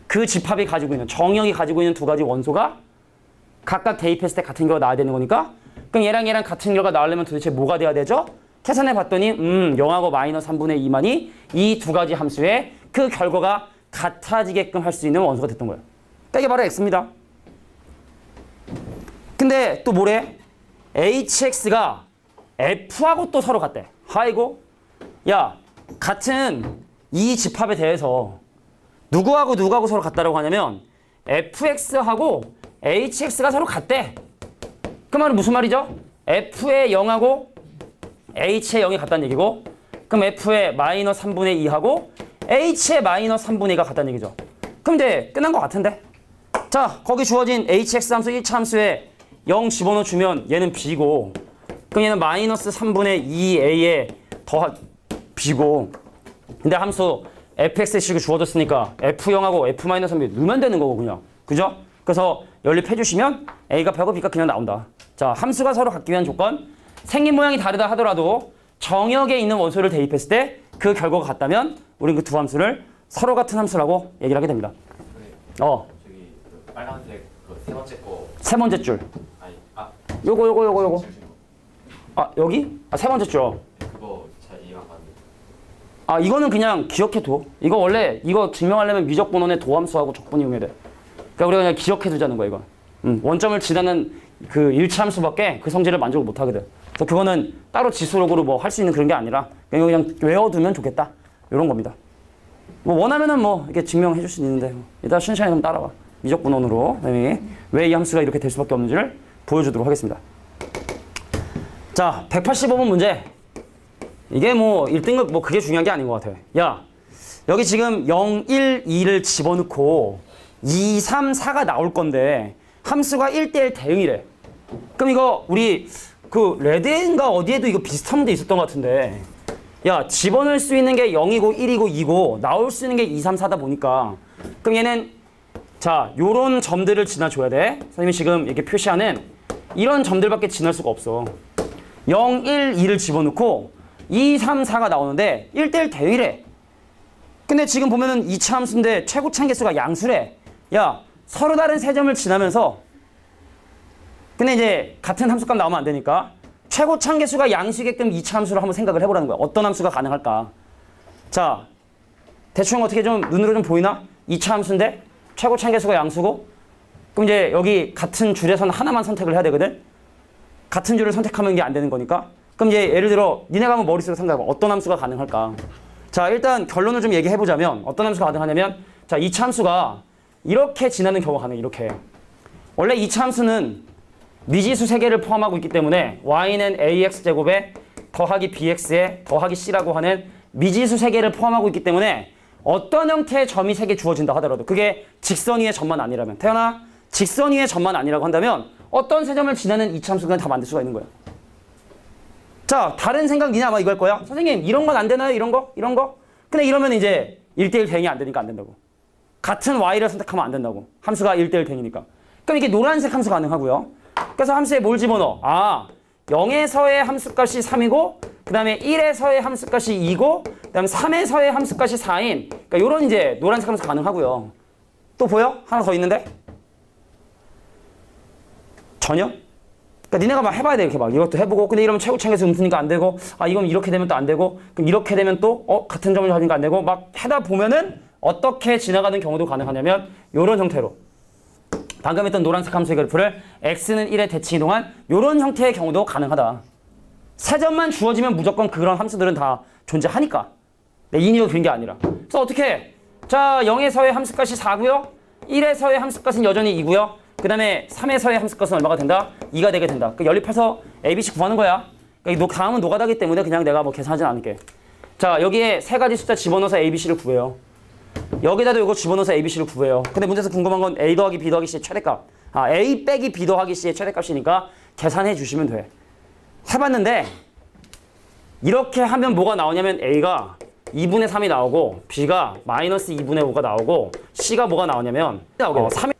Speaker 1: 그 집합이 가지고 있는 정형이 가지고 있는 두 가지 원소가 각각 대입했을 때 같은 결과가 나와야 되는 거니까 그럼 얘랑 같은 결과가 나오려면 도대체 뭐가 돼야 되죠? 계산해 봤더니 0하고 마이너스 3분의 2만이 이 두 가지 함수의 그 결과가 같아지게끔 할 수 있는 원소가 됐던 거예요. 그러니까 이게 바로 x입니다. 근데 또 뭐래? hx가 f하고 또 서로 같대. 아이고, 야, 같은 이 집합에 대해서 누구하고 서로 같다라고 하냐면 fx하고 hx가 서로 같대. 그 말은 무슨 말이죠? f의 0하고 h의 0이 같다는 얘기고 그럼 f의 마이너스 3분의 2하고 h의 마이너스 3분의 2가 같다는 얘기죠. 그럼 이제 끝난 것 같은데? 자, 거기 주어진 hx 함수 1차 함수에 0 집어넣어 주면 얘는 b고 그럼 얘는 마이너스 3분의 2a에 더하기 b고 근데 함수 fx식이 주어졌으니까 f0하고 f-3이 넣으면 되는 거고 그냥. 그죠? 그래서 연립해 주시면 a가 펴고 b가 그냥 나온다. 자, 함수가 서로 같기 위한 조건 생긴 모양이 다르다 하더라도 정역에 있는 원소를 대입했을 때 그 결과가 같다면 우리는 그 두 함수를 서로 같은 함수라고 얘기를 하게 됩니다.
Speaker 3: 저기 그 빨간색 그 세 번째 거.
Speaker 1: 세 번째 줄.
Speaker 3: 아니,
Speaker 1: 요거. 여기? 세 번째 줄.
Speaker 3: 그거 잘 이해가 안 갔는데.
Speaker 1: 이거는 그냥 기억해둬. 이거 원래 이거 증명하려면 미적분원의 도함수하고 적분 이용해야 돼. 그러니까 우리가 그냥 기억해두자는 거야, 이거. 원점을 지나는 그 일차 함수밖에 그 성질을 만족을 못 하거든. 그래서 그거는 따로 지수록으로 뭐 할 수 있는 그런 게 아니라 그냥 외워두면 좋겠다. 이런 겁니다. 뭐 원하면은 뭐 이렇게 증명해 줄 수 있는데 일단 천천히 좀 따라와. 미적분원으로 왜 이 함수가 이렇게 될 수밖에 없는지를 보여주도록 하겠습니다. 자, 185번 문제. 이게 뭐 1등급 뭐 그게 중요한 게 아닌 것 같아요. 야, 여기 지금 0, 1, 2를 집어넣고 2, 3, 4가 나올 건데 함수가 1대1 대응이래. 그럼 이거 우리 그 레드인가 어디에도 이거 비슷한 문제 있었던 것 같은데 야, 집어넣을 수 있는 게 0이고 1이고 2고 나올 수 있는 게 2, 3, 4다 보니까 그럼 얘는 자, 요런 점들을 지나줘야 돼. 선생님이 지금 이렇게 표시하는 이런 점들밖에 지날 수가 없어. 0, 1, 2를 집어넣고 2, 3, 4가 나오는데 1대1 대응이래. 근데 지금 보면은 2차 함수인데 최고차인 개수가 양수래. 야, 서로 다른 세 점을 지나면서 근데 이제 같은 함수값 나오면 안 되니까 최고차인 개수가 양수이게끔 2차 함수를 한번 생각을 해보라는 거야. 어떤 함수가 가능할까? 자, 대충 어떻게 좀 눈으로 좀 보이나? 2차 함수인데 최고차인 개수가 양수고 그럼 이제 여기 같은 줄에서는 하나만 선택을 해야 되거든? 같은 줄을 선택하면 이게 안 되는 거니까 그럼 이제 예를 들어 니네가 한번 머릿속으로 생각해봐. 어떤 함수가 가능할까? 자, 일단 결론을 좀 얘기해보자면 어떤 함수가 가능하냐면 자, 2차 함수가 이렇게 지나는 경우가 가능해. 이렇게. 원래 2차 함수는 미지수 3개를 포함하고 있기 때문에 y는 ax제곱에 더하기 bx에 더하기 c라고 하는 미지수 3개를 포함하고 있기 때문에 어떤 형태의 점이 3개 주어진다 하더라도 그게 직선 위의 점만 아니라면 태연아, 직선 위의 점만 아니라고 한다면 어떤 세 점을 지나는 2차 함수가 다 만들 수가 있는 거야. 자, 다른 생각 니네 아마 이걸 거야. 선생님, 이런 건 안 되나요? 이런 거? 이런 거? 근데 이러면 이제 1대1 대응이 안 되니까 안 된다고. 같은 y를 선택하면 안 된다고. 함수가 1대1 대응이니까. 그럼 이게 노란색 함수 가능하고요. 그래서 함수에 뭘 집어넣어? 아, 0에서의 함수값이 3이고 그 다음에 1에서의 함수값이 2고 그 다음에 3에서의 함수값이 4인 그러니까 요런 이제 노란색 함수 가능하고요. 또 보여? 하나 더 있는데? 전혀? 그러니까 니네가 막 해봐야 돼. 이렇게 막 이것도 해보고 근데 이러면 최고차계수 음수니까 안 되고 아 이건 이렇게 되면 또 안 되고 그럼 이렇게 되면 또 같은 점을 가지니까 안 되고 막 하다 보면은 어떻게 지나가는 경우도 가능하냐면 요런 형태로 방금 했던 노란색 함수의 그래프를 x는 1에 대칭이동한 요런 형태의 경우도 가능하다. 세 점만 주어지면 무조건 그런 함수들은 다 존재하니까. 인이어 그런 게 아니라. 그래서 어떻게 해? 자, 0에서의 함수값이 4고요. 1에서의 함수값은 여전히 2고요. 그 다음에 3에서의 함수값은 얼마가 된다? 2가 되게 된다. 그 연립해서 ABC 구하는 거야. 그러니까 다음은 노가다기 때문에 그냥 내가 뭐 계산하진 않을게. 자, 여기에 세 가지 숫자 집어넣어서 ABC를 구해요. 여기다도 이거 집어넣어서 ABC를 구해요. 근데 문제에서 궁금한 건 A 더하기 B 더하기 C의 최대값. 아, A 빼기 B 더하기 C의 최대값이니까 계산해 주시면 돼. 해봤는데 이렇게 하면 뭐가 나오냐면 A가 2분의 3이 나오고 B가 마이너스 2분의 5가 나오고 C가 뭐가 나오냐면 3.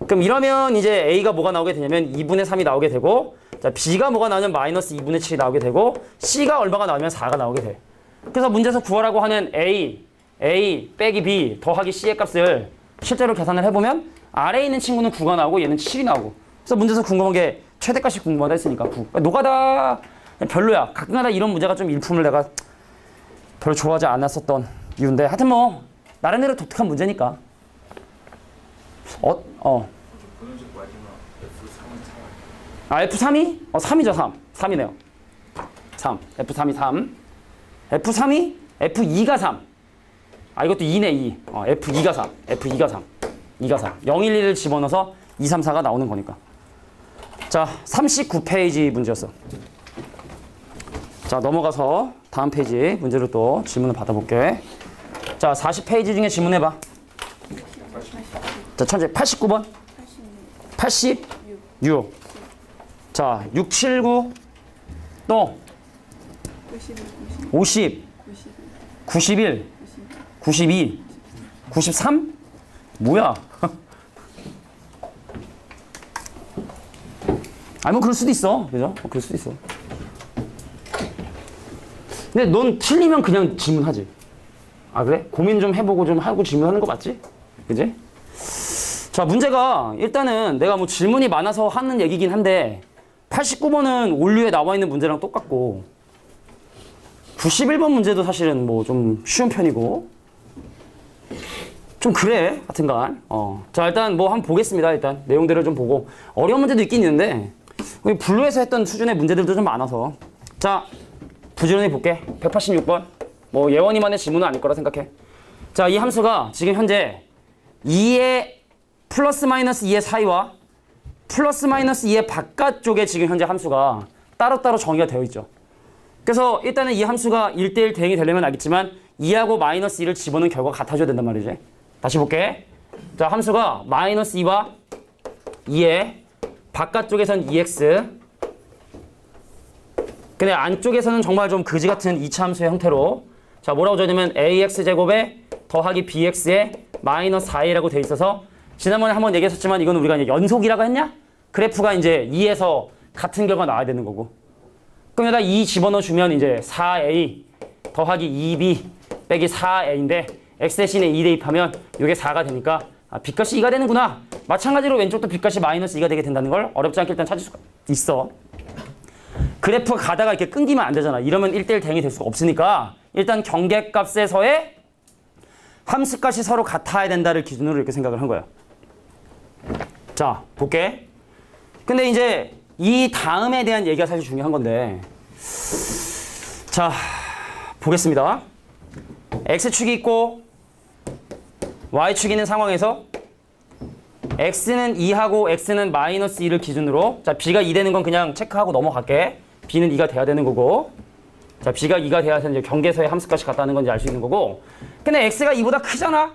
Speaker 1: 그럼 이러면 이제 A가 뭐가 나오게 되냐면 2분의 3이 나오게 되고 자, B가 뭐가 나오냐면 마이너스 2분의 7이 나오게 되고 C가 얼마가 나오면 4가 나오게 돼. 그래서 문제에서 구하라고 하는 A 빼기 B 더하기 C의 값을 실제로 계산을 해보면 아래에 있는 친구는 9가 나오고 얘는 7이 나오고 그래서 문제에서 궁금한 게 최대값이 궁금하다 했으니까 9. 노가다 별로야. 가끔가다 이런 문제가 좀 일품을 내가 별로 좋아하지 않았었던 이유인데 하여튼 뭐 나름대로 독특한 문제니까. 아, F3이? 3이죠, 3. 3이네요. 3. F3이 3. F3이? F2가 3. 아, 이것도 2네, 2. F2가 3. F2가 3. 2가 3. 0, 1, 1을 집어넣어서 2, 3, 4가 나오는 거니까. 자, 39페이지 문제였어. 자, 넘어가서 다음 페이지 문제로 또 질문을 받아볼게. 자, 40페이지 중에 질문해봐. 자, 천천히 89번. 86. 자, 6, 7, 9. 또 50. 91. 92. 93? 뭐야? 아니, 뭐, 그럴 수도 있어. 그죠? 그럴 수도 있어. 근데 넌 틀리면 그냥 질문하지. 아, 그래? 고민 좀 해보고 좀 하고 질문하는 거 맞지? 그지? 자, 문제가 일단은 내가 뭐 질문이 많아서 하는 얘기긴 한데 89번은 온류에 나와 있는 문제랑 똑같고 91번 문제도 사실은 뭐 좀 쉬운 편이고 좀 그래 하여튼간 자 일단 뭐 한번 보겠습니다. 일단 내용들을 좀 보고 어려운 문제도 있긴 있는데 우리 블루에서 했던 수준의 문제들도 좀 많아서. 자, 부지런히 볼게. 186번. 뭐 예원이만의 질문은 아닐 거라 생각해. 자, 이 함수가 지금 현재 2의 플러스 마이너스 2의 사이와 플러스 마이너스 2의 바깥쪽에 지금 현재 함수가 따로따로 정의가 되어 있죠. 그래서 일단은 이 함수가 1대1 대응이 되려면 알겠지만 2하고 마이너스 2를 집어넣은 결과가 같아져야 된단 말이지. 다시 볼게. 자, 함수가 마이너스 2와 2의 바깥쪽에선 2x, 근데 안쪽에서는 정말 좀 그지 같은 2차 함수의 형태로, 자, 뭐라고 줘야되면 ax제곱에 더하기 bx에 마이너스 4a라고 돼 있어서, 지난번에 한번 얘기했었지만 이건 우리가 이제 연속이라고 했냐? 그래프가 이제 2에서 같은 결과 나와야 되는 거고. 그럼 여기다 2 집어넣어 주면 이제 4a 더하기 2b 빼기 4a인데 x 대신에 2 대입하면 이게 4가 되니까 b값이 2가 되는구나. 마찬가지로 왼쪽도 b값이 마이너스 2가 되게 된다는 걸 어렵지 않게 일단 찾을 수가 있어. 그래프가 가다가 이렇게 끊기면 안 되잖아. 이러면 1대1 대응이 될 수가 없으니까 일단 경계값에서의 함수값이 서로 같아야 된다를 기준으로 이렇게 생각을 한 거야. 자, 볼게. 근데 이제 이 다음에 대한 얘기가 사실 중요한 건데, 자, 보겠습니다. x축이 있고 y축이 있는 상황에서 x는 2하고 x는 마이너스 2를 기준으로, 자, b가 2 되는 건 그냥 체크하고 넘어갈게. b는 2가 돼야 되는 거고, 자, b가 2가 돼야 이제 경계에서의 함수값이 같다는 건지 알 수 있는 거고, 근데 x가 2보다 크잖아?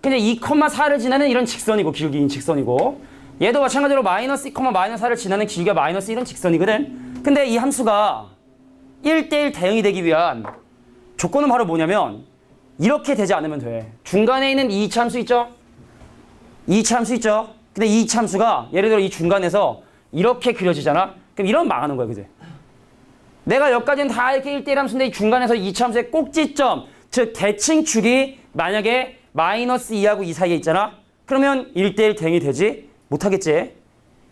Speaker 1: 근데 2,4를 지나는 이런 직선이고, 길기인 직선이고, 얘도 마찬가지로 마이너스 2, 마이너스 4를 지나는 길이가 마이너스 1은 직선이거든? 근데 이 함수가 1대1 대응이 되기 위한 조건은 바로 뭐냐면 이렇게 되지 않으면 돼. 중간에 있는 이 2차 함수 있죠? 2차 함수 있죠? 근데 이 2차 함수가 예를 들어 이 중간에서 이렇게 그려지잖아? 그럼 이러면 망하는 거야, 그지? 내가 여기까지는 다 이렇게 1대1 함수인데 이 중간에서 2차 함수의 꼭지점, 즉 대칭축이 만약에 마이너스 2하고 2 사이에 있잖아? 그러면 1대1 대응이 되지 못하겠지?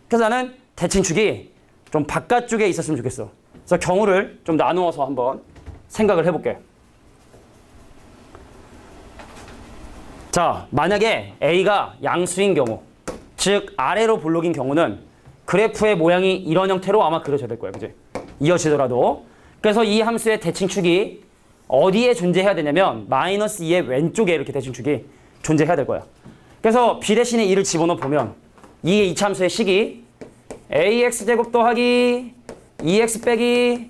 Speaker 1: 그래서 나는 대칭축이 좀 바깥쪽에 있었으면 좋겠어. 그래서 경우를 좀 나누어서 한번 생각을 해볼게. 자, 만약에 A가 양수인 경우, 즉 아래로 볼록인 경우는 그래프의 모양이 이런 형태로 아마 그려져야 될 거야, 그지? 이어지더라도. 그래서 이 함수의 대칭축이 어디에 존재해야 되냐면 마이너스 2의 왼쪽에 이렇게 대칭축이 존재해야 될 거야. 그래서 b 대신에 2를 집어넣어 보면 이 2차 함수의 식이 ax제곱 더하기 2x 빼기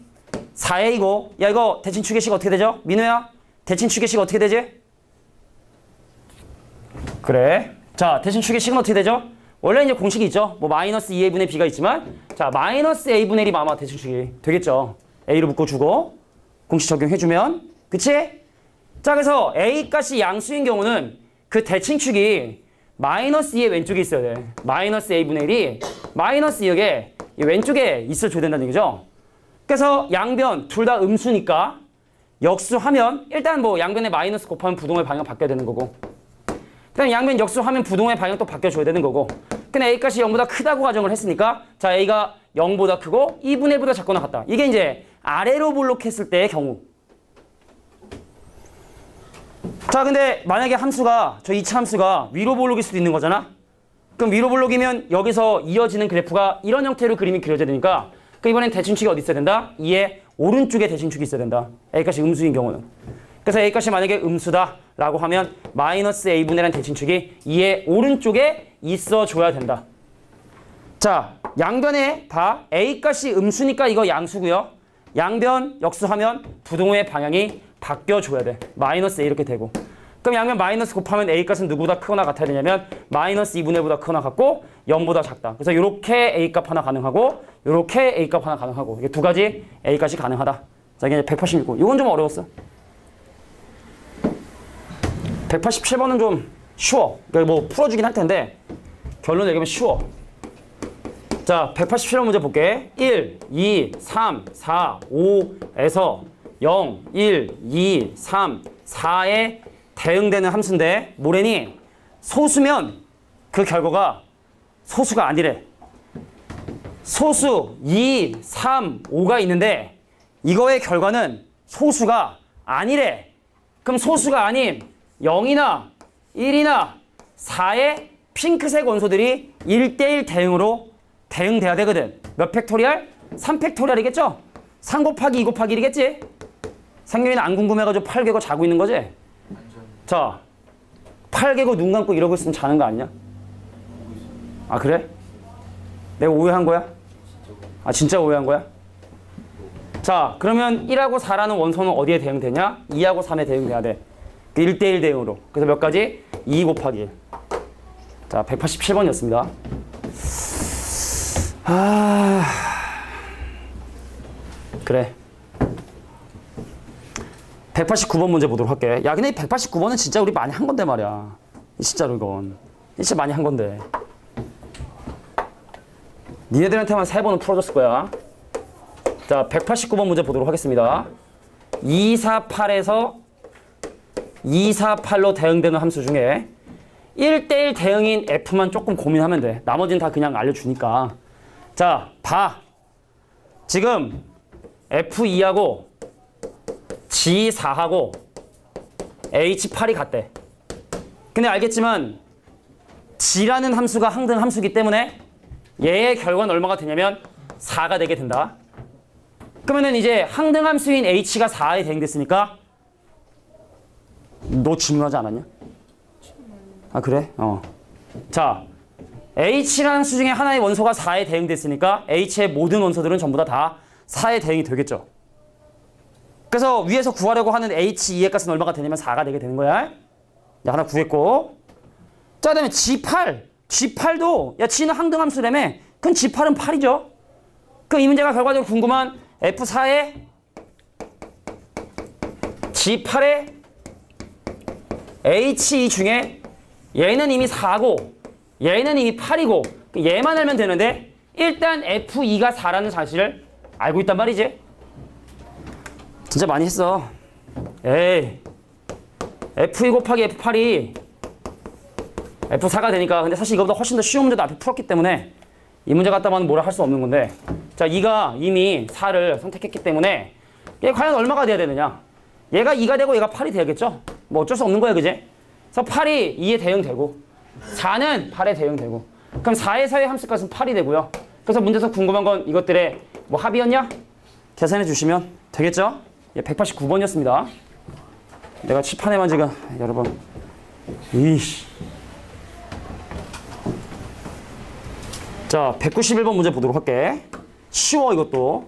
Speaker 1: 4a이고, 야, 이거 대칭축의 식 어떻게 되죠? 민우야, 대칭축의 식 어떻게 되지? 그래. 자, 대칭축의 식은 어떻게 되죠? 원래 이제 공식이 있죠. 뭐 마이너스 2a분의 b가 있지만, 자, 마이너스 a분의 1이 아마 대칭축이 되겠죠. a로 묶어주고 공식 적용해주면, 그치? 자, 그래서 a 값이 양수인 경우는 그 대칭축이 마이너스 2의 왼쪽에 있어야 돼. 마이너스 a분의 1이 마이너스 2의 왼쪽에 있어줘야 된다는 얘기죠. 그래서 양변 둘 다 음수니까 역수하면, 일단 뭐 양변에 마이너스 곱하면 부동의 방향 바뀌어야 되는 거고, 그다음 양변 역수하면 부동의 방향 또 바뀌어줘야 되는 거고, 근데 a값이 0보다 크다고 가정을 했으니까, 자, a가 0보다 크고 2분의 1보다 작거나 같다. 이게 이제 아래로 볼록했을 때의 경우. 자, 근데 만약에 함수가, 저 2차 함수가 위로 볼록일 수도 있는 거잖아? 그럼 위로 볼록이면 여기서 이어지는 그래프가 이런 형태로 그림이 그려져야 되니까, 그 이번엔 대칭축이 어디 있어야 된다? 2의 오른쪽에 대칭축이 있어야 된다. a값이 음수인 경우는. 그래서 a값이 만약에 음수다라고 하면 마이너스 a분의 1한 대칭축이 2의 오른쪽에 있어줘야 된다. 자, 양변에 다 a값이 음수니까 이거 양수고요. 양변 역수하면 부동의 방향이 바뀌어줘야 돼. 마이너스 a 이렇게 되고. 그럼 양변 마이너스 곱하면 a값은 누구보다 크거나 같아야 되냐면 마이너스 2분의 1보다 크거나 같고 0보다 작다. 그래서 이렇게 a값 하나 가능하고 이렇게 a값 하나 가능하고, 이게 두 가지 a값이 가능하다. 자, 이게 186고. 이건 좀 어려웠어. 187번은 좀 쉬워. 그러니까 뭐 풀어주긴 할 텐데 결론 얘기하면 쉬워. 자, 187번 문제 볼게. 1, 2, 3, 4, 5에서 0, 1, 2, 3, 4에 대응되는 함수인데 뭐래니? 소수면 그 결과가 소수가 아니래. 소수 2, 3, 5가 있는데 이거의 결과는 소수가 아니래. 그럼 소수가 아닌 0이나 1이나 4의 핑크색 원소들이 1대1 대응으로 대응돼야 되거든. 몇 팩토리얼? 3팩토리얼이겠죠? 3 곱하기 2 곱하기 1이겠지? 상균이는 안 궁금해가지고 8개고 자고 있는 거지?
Speaker 2: 완전
Speaker 1: 자, 8개고 눈 감고 이러고 있으면 자는 거 아니냐? 아, 그래? 내가 오해한 거야? 아, 진짜 오해한 거야? 자, 그러면 1하고 4라는 원소는 어디에 대응되냐? 2하고 3에 대응돼야 돼. 1대1 대응으로. 그래서 몇 가지? 2 곱하기 1. 자, 187번이었습니다. 아, 그래. 189번 문제 보도록 할게. 야, 근데 이 189번은 진짜 우리 많이 한 건데 말이야. 진짜로 이건. 진짜 많이 한 건데. 니네들한테만 3번은 풀어줬을 거야. 자, 189번 문제 보도록 하겠습니다. 248에서 248로 대응되는 함수 중에 1대1 대응인 F만 조금 고민하면 돼. 나머지는 다 그냥 알려주니까. 자, 봐. 지금 F2하고 G4하고 H8이 같대. 근데 알겠지만 G라는 함수가 항등 함수이기 때문에 얘의 결과는 얼마가 되냐면 4가 되게 된다. 그러면은 이제 항등 함수인 H가 4에 대응됐으니까 너 질문하지 않았냐? 아, 그래? 자, H라는 수 중에 하나의 원소가 4에 대응됐으니까 H의 모든 원소들은 전부 다 4에 대응이 되겠죠. 그래서 위에서 구하려고 하는 H2의 값은 얼마가 되냐면 4가 되게 되는 거야. 야, 하나 구했고. 자, 그다음에 G8. G8도 야, G는 항등 함수라며. 그럼 G8은 8이죠. 그 이 문제가 결과적으로 궁금한 F4에 G8에 H2 중에 얘는 이미 4고 얘는 이미 8이고 얘만 알면 되는데 일단 F2가 4라는 사실을 알고 있단 말이지. 진짜 많이 했어. 에이, F2 곱하기 F8이 F4가 되니까. 근데 사실 이거보다 훨씬 더 쉬운 문제도 앞에 풀었기 때문에 이 문제 갖다만 뭐라 할 수 없는 건데. 자, 2가 이미 4를 선택했기 때문에 얘 과연 얼마가 돼야 되느냐. 얘가 2가 되고 얘가 8이 돼야겠죠. 뭐 어쩔 수 없는 거야, 그지? 그래서 8이 2에 대응되고 4는 8에 대응되고 그럼 4에서의 함수값은 8이 되고요. 그래서 문제에서 궁금한 건 이것들의 뭐 합이었냐? 계산해 주시면 되겠죠? 예, 189번이었습니다. 내가 칠판에만 지금 여러분 이씨. 자, 191번 문제 보도록 할게. 쉬워 이것도.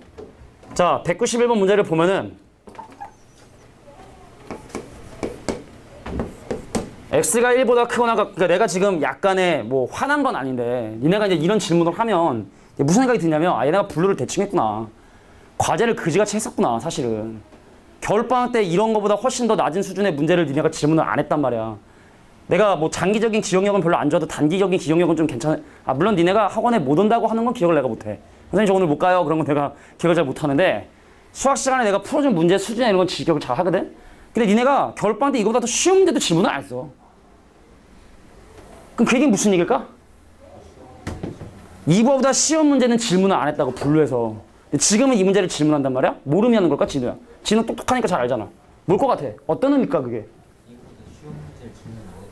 Speaker 1: 자, 191번 문제를 보면은 x가 1보다 크거나 그러니까 내가 지금 약간의 뭐 화난 건 아닌데 니네가 이제 이런 질문을 하면 무슨 생각이 드냐면 아, 얘네가 분류를 대충 했구나. 과제를 그지같이 했었구나, 사실은. 겨울방학 때 이런 거보다 훨씬 더 낮은 수준의 문제를 니네가 질문을 안 했단 말이야. 내가 뭐 장기적인 기억력은 별로 안 좋아도 단기적인 기억력은 좀 괜찮아. 아, 물론 니네가 학원에 못 온다고 하는 건 기억을 내가 못해. 선생님 저 오늘 못 가요. 그런 건 내가 기억을 잘 못하는데 수학 시간에 내가 풀어준 문제 수준이나 이런 건 기억을 잘 하거든. 근데 니네가 겨울방학 때 이거보다 더 쉬운 문제도 질문을 안 했어. 그럼 그 얘기는 무슨 얘기일까? 이거보다 쉬운 문제는 질문을 안 했다고 분류해서. 근데 지금은 이 문제를 질문한단 말이야? 모르면 하는 걸까, 진우야? 진우 똑똑하니까 잘 알잖아. 뭘 것 같아? 어떤 의미일까, 그게?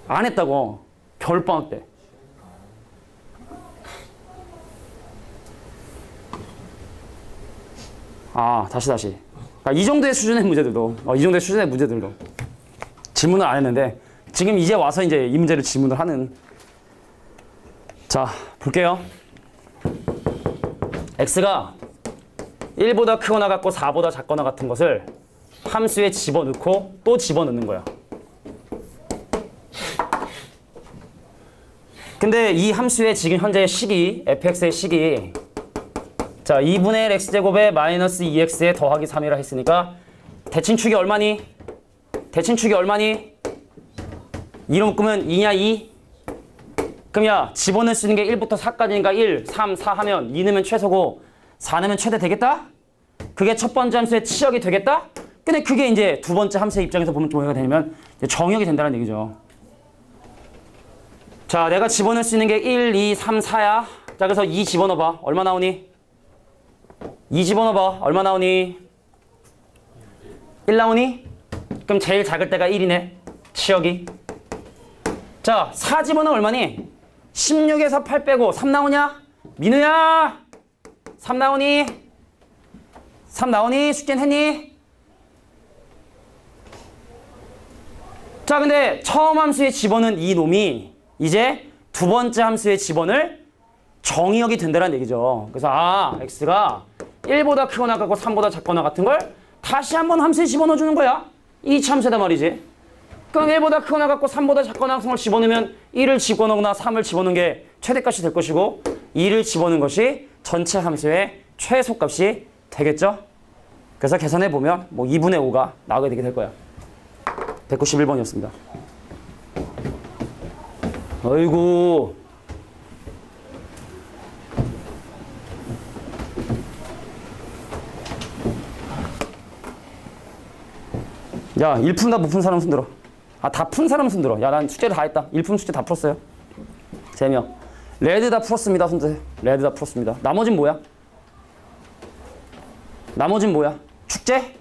Speaker 1: 안 했다고. 겨울방학 때. 아, 다시. 그러니까 이 정도의 수준의 문제들도, 이 정도의 수준의 문제들도 질문을 안 했는데 지금 이제 와서 이제 이 문제를 질문을 하는. 자, 볼게요. x가 1보다 크거나 같고 4보다 작거나 같은 것을 함수에 집어넣고 또 집어넣는 거야. 근데 이 함수의 지금 현재의 식이, fx의 식이 자, 2분의 1 x제곱에 마이너스 2x에 더하기 3이라 했으니까 대칭축이 얼마니? 대칭축이 얼마니? 2로 묶으면 2냐 2? 그럼 야, 집어넣을 수 있는 게 1부터 4까지니까 1, 3, 4 하면 2 넣으면 최소고 4 넣으면 최대 되겠다? 그게 첫 번째 함수의 치역이 되겠다? 근데 그게 이제 두 번째 함수의 입장에서 보면 뭐가 되냐면 정역이 된다는 얘기죠. 자, 내가 집어넣을 수 있는 게 1, 2, 3, 4야. 자, 그래서 2 집어넣어봐. 얼마 나오니? 2 집어넣어봐. 얼마 나오니? 1 나오니? 그럼 제일 작을 때가 1이네. 치역이. 자, 4 집어넣으면 얼마니? 16에서 8 빼고 3 나오냐? 민우야! 3 나오니? 3 나오니? 숙제는 했니? 자, 근데 처음 함수의 집어는 이 놈이 이제 두 번째 함수의 집어를 정의역이 된다는 얘기죠. 그래서 x가 1보다 크거나 같고 3보다 작거나 같은 걸 다시 한번 함수에 집어넣어주는 거야. 이 참수다 말이지. 그럼 1보다 크거나 같고 3보다 작거나 같은 걸 집어넣으면 1을 집어넣거나 3을 집어넣는 게 최대값이 될 것이고 2를 집어넣는 것이 전체 함수의 최소값이 되겠죠. 그래서 계산해보면 뭐 2분의 5가 나오게 되게 될 거야. 191번이었습니다. 어이구. 야, 1푼 다 못 푼 사람 손 들어. 다 푼 사람 손 들어. 야, 난 숙제를 다 했다. 1푼 숙제 다 풀었어요. 3명. 레드 다 풀었습니다. 손 드세요. 레드 다 풀었습니다. 나머진 뭐야? 나머진 뭐야? 축제?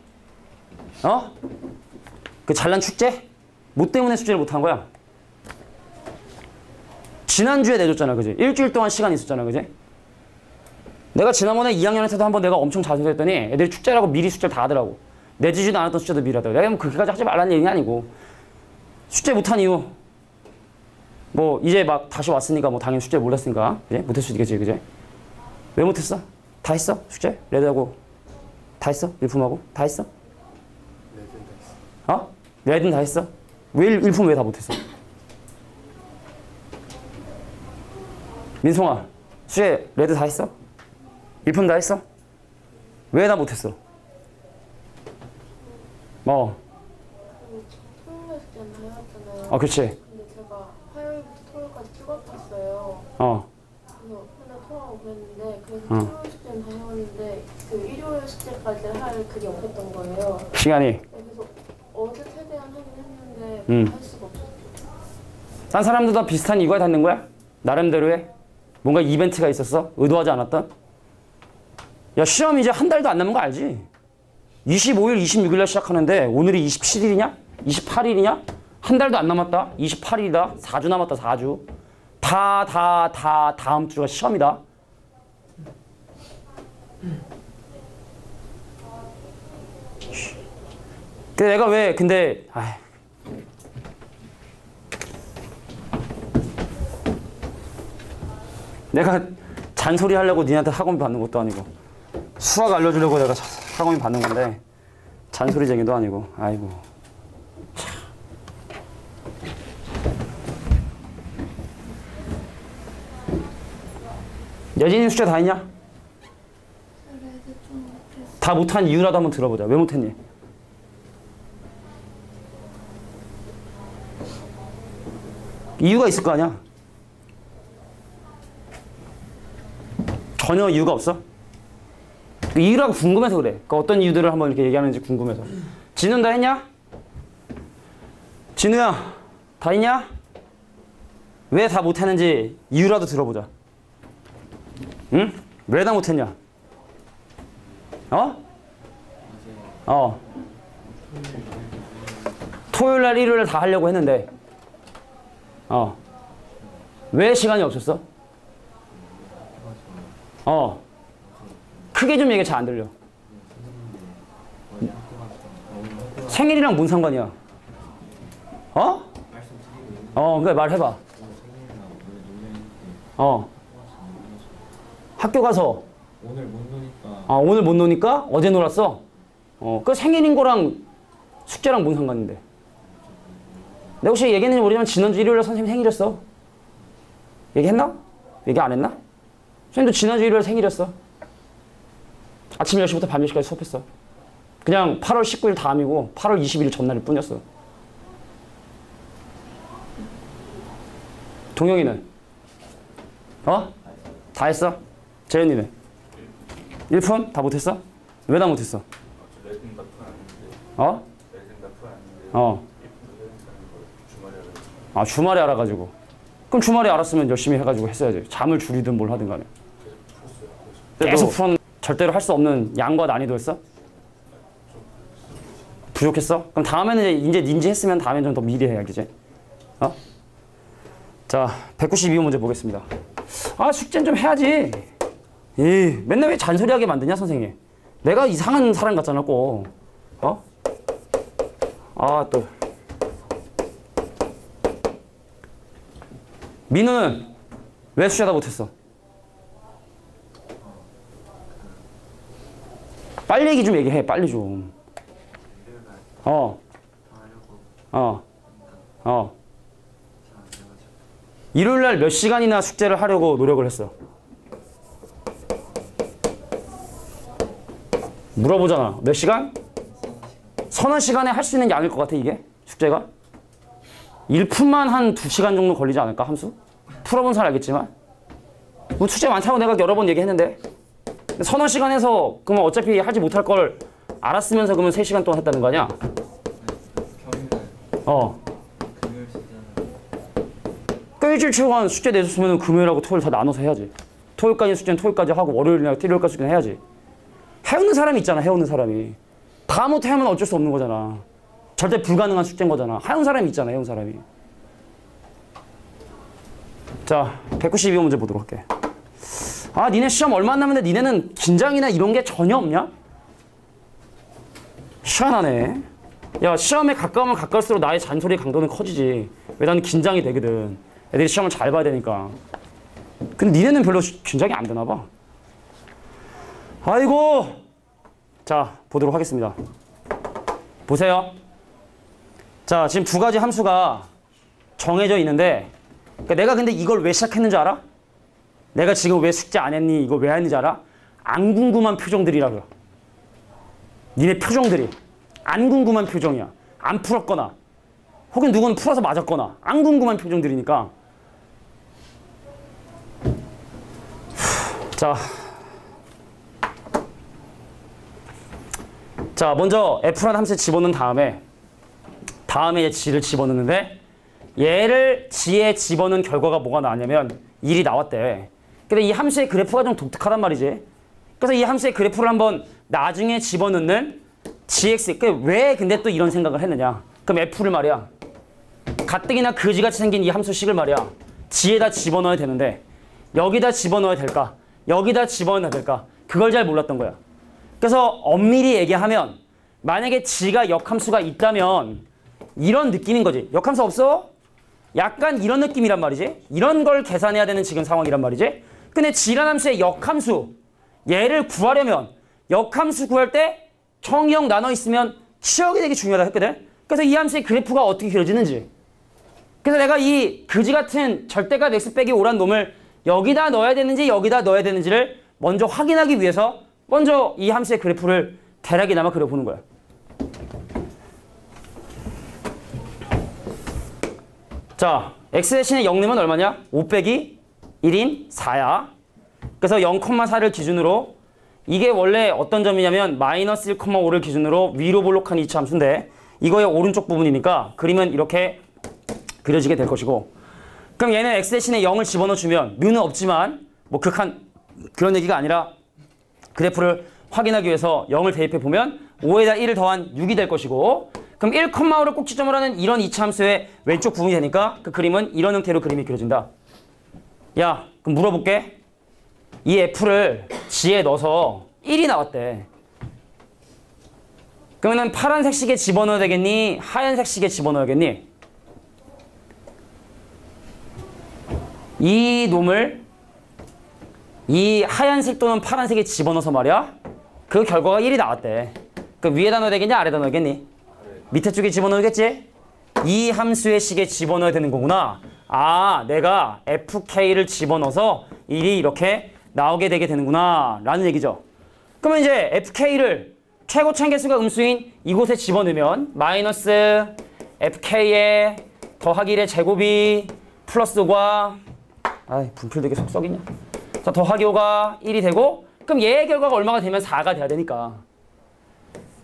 Speaker 1: 그 잘난 축제? 뭐 때문에 숙제를 못한 거야? 지난주에 내줬잖아, 그지? 일주일 동안 시간이 있었잖아, 그지? 내가 지난번에 2학년 때도 한번 내가 엄청 자세했더니 애들이 축제라고 미리 숙제를 다 하더라고. 내주지도 않았던 숙제도 미리 하더라고. 내가 뭐 그렇게까지 하지 말라는 얘기는 아니고 숙제 못한 이유 뭐 이제 막 다시 왔으니까 뭐 당연히 숙제 몰랐으니까 그지? 못할 수 있겠지, 그지? 왜 못했어? 다 했어? 숙제? 레드하고 다 했어? 일품하고 다 했어? 레드는 다 했어? 왜 일품 왜 다 못했어? 민송아, 숙제 레드 다 했어? 일품 다 했어? 왜 다 못했어?
Speaker 4: 토요일 숙제는 다 해왔잖아요.
Speaker 1: 그렇지.
Speaker 4: 근데 제가 화요일부터 토요일까지 휴학했어요. 그래서 맨날 토하고 그랬는데 그래서 토요일 숙제는 다 해왔는데 그 일요일 숙제까지 할 그게 없었던 거예요.
Speaker 1: 시간이.
Speaker 4: 그래서 어제 최대한 하긴 했는데 할 수가 없었어요.
Speaker 1: 딴 사람도 다 비슷한 이거에 닿는 거야? 나름대로의 뭔가 이벤트가 있었어? 의도하지 않았던? 야, 시험 이제 한 달도 안 남은 거 알지? 25일, 26일 날 시작하는데 오늘이 27일이냐? 28일이냐? 한 달도 안 남았다. 28일이다. 4주 남았다. 4주. 다 다음 주가 시험이다. 내가 왜 근데 내가 잔소리 하려고 니한테 학원 받는 것도 아니고 수학 알려주려고 내가 학원비 받는 건데 잔소리쟁이도 아니고 아이고 참. 여진이 숙제 다 했냐? 다 못한 이유라도 한번 들어보자. 왜 못했니? 이유가 있을 거 아니야? 전혀 이유가 없어? 이유라고 궁금해서 그래. 그러니까 어떤 이유들을 한번 이렇게 얘기하는지 궁금해서. 진우는 다 했냐? 진우야, 다 했냐? 왜 다 못했는지 이유라도 들어보자. 응? 왜 다 못했냐? 토요일 날, 일요일 날 다 하려고 했는데 왜 시간이 없었어? 크게 좀 얘기 잘 안 들려. 생일이랑 뭔 상관이야? 그래 말해봐. 학교 가서
Speaker 2: 오늘 못 노니까.
Speaker 1: 오늘 못 노니까 어제 놀았어? 그 생일인 거랑 숙제랑 뭔 상관인데? 내가 혹시 얘기했는지 모르지만 지난주 일요일에 선생님 생일이었어. 얘기했나? 얘기 안 했나? 선생님도 지난주 일요일에 생일이었어. 아침 10시부터 밤 10시까지 수업했어. 그냥 8월 19일 다음이고 8월 20일 전날일 뿐이었어. 동영이는? 다 했어? 재현이는? 1품? 다 못했어? 왜 다 못했어?
Speaker 3: 레슨 다 풀었는데. 레슨 다 풀었는데.
Speaker 1: 주말에 알아가지고. 그럼 주말에 알았으면 열심히 해가지고 했어야지. 잠을 줄이든 뭘 하든 간에. 계속 풀었는데 절대로 할 수 없는 양과 난이도였어? 부족했어? 그럼 다음에는 이제 닌지 했으면 다음에는 좀 더 미리 해야겠지? 자, 192번 문제 보겠습니다. 아, 숙제는 좀 해야지. 맨날 왜 잔소리하게 만드냐, 선생님. 내가 이상한 사람 같잖아, 꼭. 어? 아, 또. 민우는 왜 숙제하다 못했어? 빨리 얘기 좀 얘기해, 빨리 좀. 일요일 날 몇 시간이나 숙제를 하려고 노력을 했어? 물어보잖아. 몇 시간? 서너 시간에 할 수 있는 양일 것 같아, 이게? 숙제가? 1푼만 한 2시간 정도 걸리지 않을까, 함수? 풀어본 사람 알겠지만. 뭐 숙제 많다고 내가 여러 번 얘기했는데. 서너 시간에서 그러면 어차피 하지 못할 걸 알았으면서 그러면 3시간 동안 했다는 거 아니야?
Speaker 2: 금요일 숙제는
Speaker 1: 일주일 최소한 숙제 내줬으면 금요일하고 토요일 다 나눠서 해야지. 토요일까지 숙제는 토요일까지 하고 월요일이나 일요일까지 숙제는 해야지. 해오는 사람이 있잖아, 해오는 사람이. 다 못하면 어쩔 수 없는 거잖아. 절대 불가능한 숙제인 거잖아. 해온 사람이 있잖아, 해온 사람이. 자, 192번 문제 보도록 할게. 아, 니네 시험 얼마 안 남았는데 니네는 긴장이나 이런 게 전혀 없냐? 희한하네. 야, 시험에 가까우면 가까울수록 나의 잔소리 강도는 커지지. 왜 나는 긴장이 되거든. 애들이 시험을 잘 봐야 되니까. 근데 니네는 별로 긴장이 안 되나 봐. 아이고. 자, 보도록 하겠습니다. 보세요. 자, 지금 두 가지 함수가 정해져 있는데, 그러니까 내가 근데 이걸 왜 시작했는지 알아? 내가 지금 왜 숙제 안 했니? 이거 왜 했는지 알아? 안 궁금한 표정들이라고요. 니네 표정들이. 안 궁금한 표정이야. 안 풀었거나, 혹은 누구는 풀어서 맞았거나, 안 궁금한 표정들이니까. 자, 먼저 F라는 함수에 집어넣은 다음에 이제 G를 집어넣는데, 얘를 G에 집어넣은 결과가 뭐가 나왔냐면 1이 나왔대. 근데 이 함수의 그래프가 좀 독특하단 말이지. 그래서 이 함수의 그래프를 한번 나중에 집어넣는 gx, 왜 근데 또 이런 생각을 했느냐. 그럼 f를 말이야, 가뜩이나 거지같이 생긴 이 함수식을 말이야, g에다 집어넣어야 되는데 여기다 집어넣어야 될까, 여기다 집어넣어야 될까, 그걸 잘 몰랐던 거야. 그래서 엄밀히 얘기하면 만약에 g가 역함수가 있다면 이런 느낌인 거지. 역함수 없어? 약간 이런 느낌이란 말이지. 이런 걸 계산해야 되는 지금 상황이란 말이지. 근데 g라는 함수의 역함수, 얘를 구하려면 역함수 구할 때 정의형 나눠 있으면 치역이 되게 중요하다 했거든. 그래서 이 함수의 그래프가 어떻게 그려지는지, 그래서 내가 이 그지 같은 절대값 x 빼기 5란 놈을 여기다 넣어야 되는지 여기다 넣어야 되는지를 먼저 확인하기 위해서 먼저 이 함수의 그래프를 대략이나마 그려보는 거야. 자, x 대신에 0 넣으면 얼마냐? 5 빼기 1인 4야. 그래서 0,4를 기준으로, 이게 원래 어떤 점이냐면 마이너스 1,5를 기준으로 위로 볼록한 이차 함수인데 이거의 오른쪽 부분이니까 그리면 이렇게 그려지게 될 것이고, 그럼 얘는 x 대신에 0을 집어넣어주면 는은 없지만 뭐 극한 그런 얘기가 아니라 그래프를 확인하기 위해서 0을 대입해 보면 5에다 1을 더한 6이 될 것이고, 그럼 1,5를 꼭 지점을 하는 이런 이차 함수의 왼쪽 부분이 되니까 그 그림은 이런 형태로 그림이 그려진다. 야, 그럼 물어볼게. 이 f를 g에 넣어서 1이 나왔대. 그러면 파란색 식에 집어넣어야 되겠니? 하얀색 식에 집어넣어야겠니? 이 놈을 이 하얀색 또는 파란색에 집어넣어서 말이야, 그 결과가 1이 나왔대. 그 위에다 넣어야 되겠니? 아래다 넣어야겠니? 밑에 쪽에 집어넣어야겠지? 이 함수의 식에 집어넣어야 되는 거구나. 아, 내가 fk를 집어넣어서 1이 이렇게 나오게 되게 되는구나 라는 얘기죠. 그러면 이제 fk를 최고차인 개수가 음수인 이곳에 집어넣으면 마이너스 fk의 더하기 1의 제곱이 플러스 5가, 아이 분필 되게 속 썩이냐. 자, 더하기 5가 1이 되고, 그럼 얘의 결과가 얼마가 되면 4가 돼야 되니까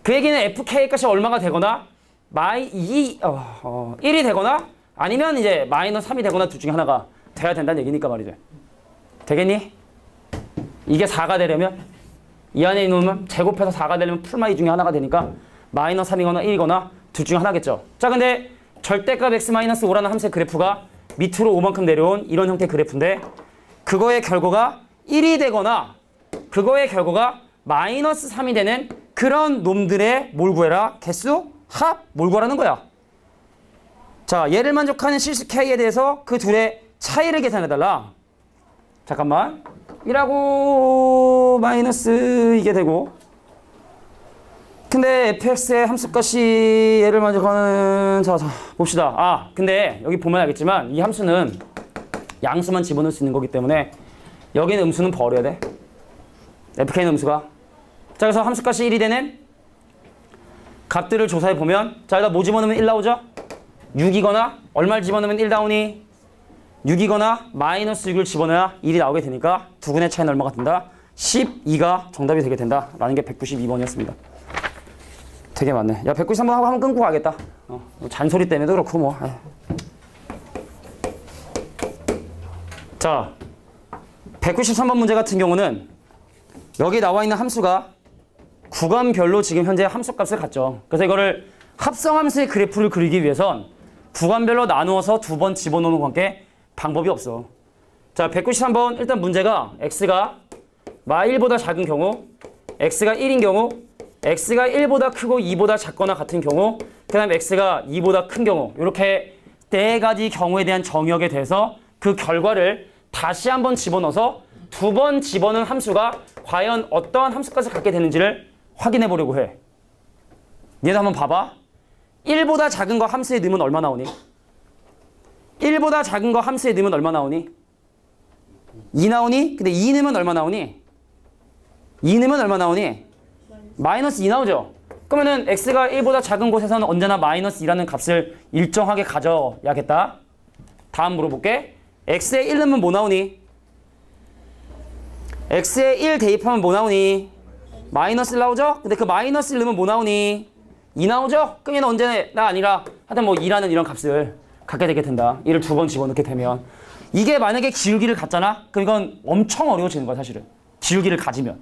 Speaker 1: 그 얘기는 fk 값이 얼마가 되거나 1이 되거나 아니면 이제 마이너스 3이 되거나 둘 중에 하나가 돼야 된다는 얘기니까 말이죠. 되겠니? 이게 4가 되려면 이 안에 있는 제곱해서 4가 되려면 풀마이 중에 하나가 되니까 마이너스 3이거나 1이거나 둘 중에 하나겠죠. 자, 근데 절대값 x-5라는 함수의 그래프가 밑으로 5만큼 내려온 이런 형태의 그래프인데, 그거의 결과가 1이 되거나 그거의 결과가 마이너스 3이 되는 그런 놈들의 뭘 구해라? 개수, 합, 뭘 구하라는 거야. 자, 얘를 만족하는 실수 K에 대해서 그 둘의 차이를 계산해달라. 잠깐만. 1하고 마이너스 이게 되고 근데 fx의 함수값이 얘를 만족하는 자 봅시다. 아 근데 여기 보면 알겠지만 이 함수는 양수만 집어넣을 수 있는 거기 때문에 여기는 음수는 버려야 돼. fk는 음수가. 자 그래서 함수값이 1이 되는 값들을 조사해 보면 자 여기다 뭐 집어넣으면 1 나오죠? 6이거나 얼마를 집어넣으면 1 나오니? 6이거나 마이너스 6을 집어넣어야 1이 나오게 되니까 두 근의 차이는 얼마가 된다? 12가 정답이 되게 된다 라는 게 192번이었습니다. 되게 많네. 야 193번 하고 한번 끊고 가겠다. 잔소리 때문에도 그렇고 뭐. 자 193번 문제 같은 경우는 여기 나와 있는 함수가 구간별로 지금 현재 함수값을 갖죠. 그래서 이거를 합성함수의 그래프를 그리기 위해선 구간별로 나누어서 두 번 집어넣는 관계 방법이 없어. 자 193번 일단 문제가 x가 마1보다 작은 경우 x가 1인 경우 x가 1보다 크고 2보다 작거나 같은 경우 그 다음에 x가 2보다 큰 경우 이렇게 네 가지 경우에 대한 정의역에 대해서 그 결과를 다시 한번 집어넣어서 두 번 집어넣은 함수가 과연 어떠한 함수값을 갖게 되는지를 확인해 보려고 해. 얘도 한번 봐봐. 1보다 작은 거 함수에 넣으면 얼마 나오니? 1보다 작은 거 함수에 넣으면 얼마 나오니? 2 나오니? 근데 2 넣으면 얼마 나오니? 2 넣으면 얼마 나오니? 마이너스 2 나오죠? 그러면은 x가 1보다 작은 곳에서는 언제나 마이너스 2라는 값을 일정하게 가져야겠다. 다음 물어볼게. x에 1 넣으면 뭐 나오니? x에 1 대입하면 뭐 나오니? 마이너스 1 나오죠? 근데 그 마이너스 1 넣으면 뭐 나오니? 2 나오죠? 그럼 얘는 언제나 아니라 하여튼 뭐 2라는 이런 값을 갖게 되게 된다. 2를 두 번 집어넣게 되면. 이게 만약에 기울기를 갖잖아? 그럼 이건 엄청 어려워지는 거야 사실은. 기울기를 가지면.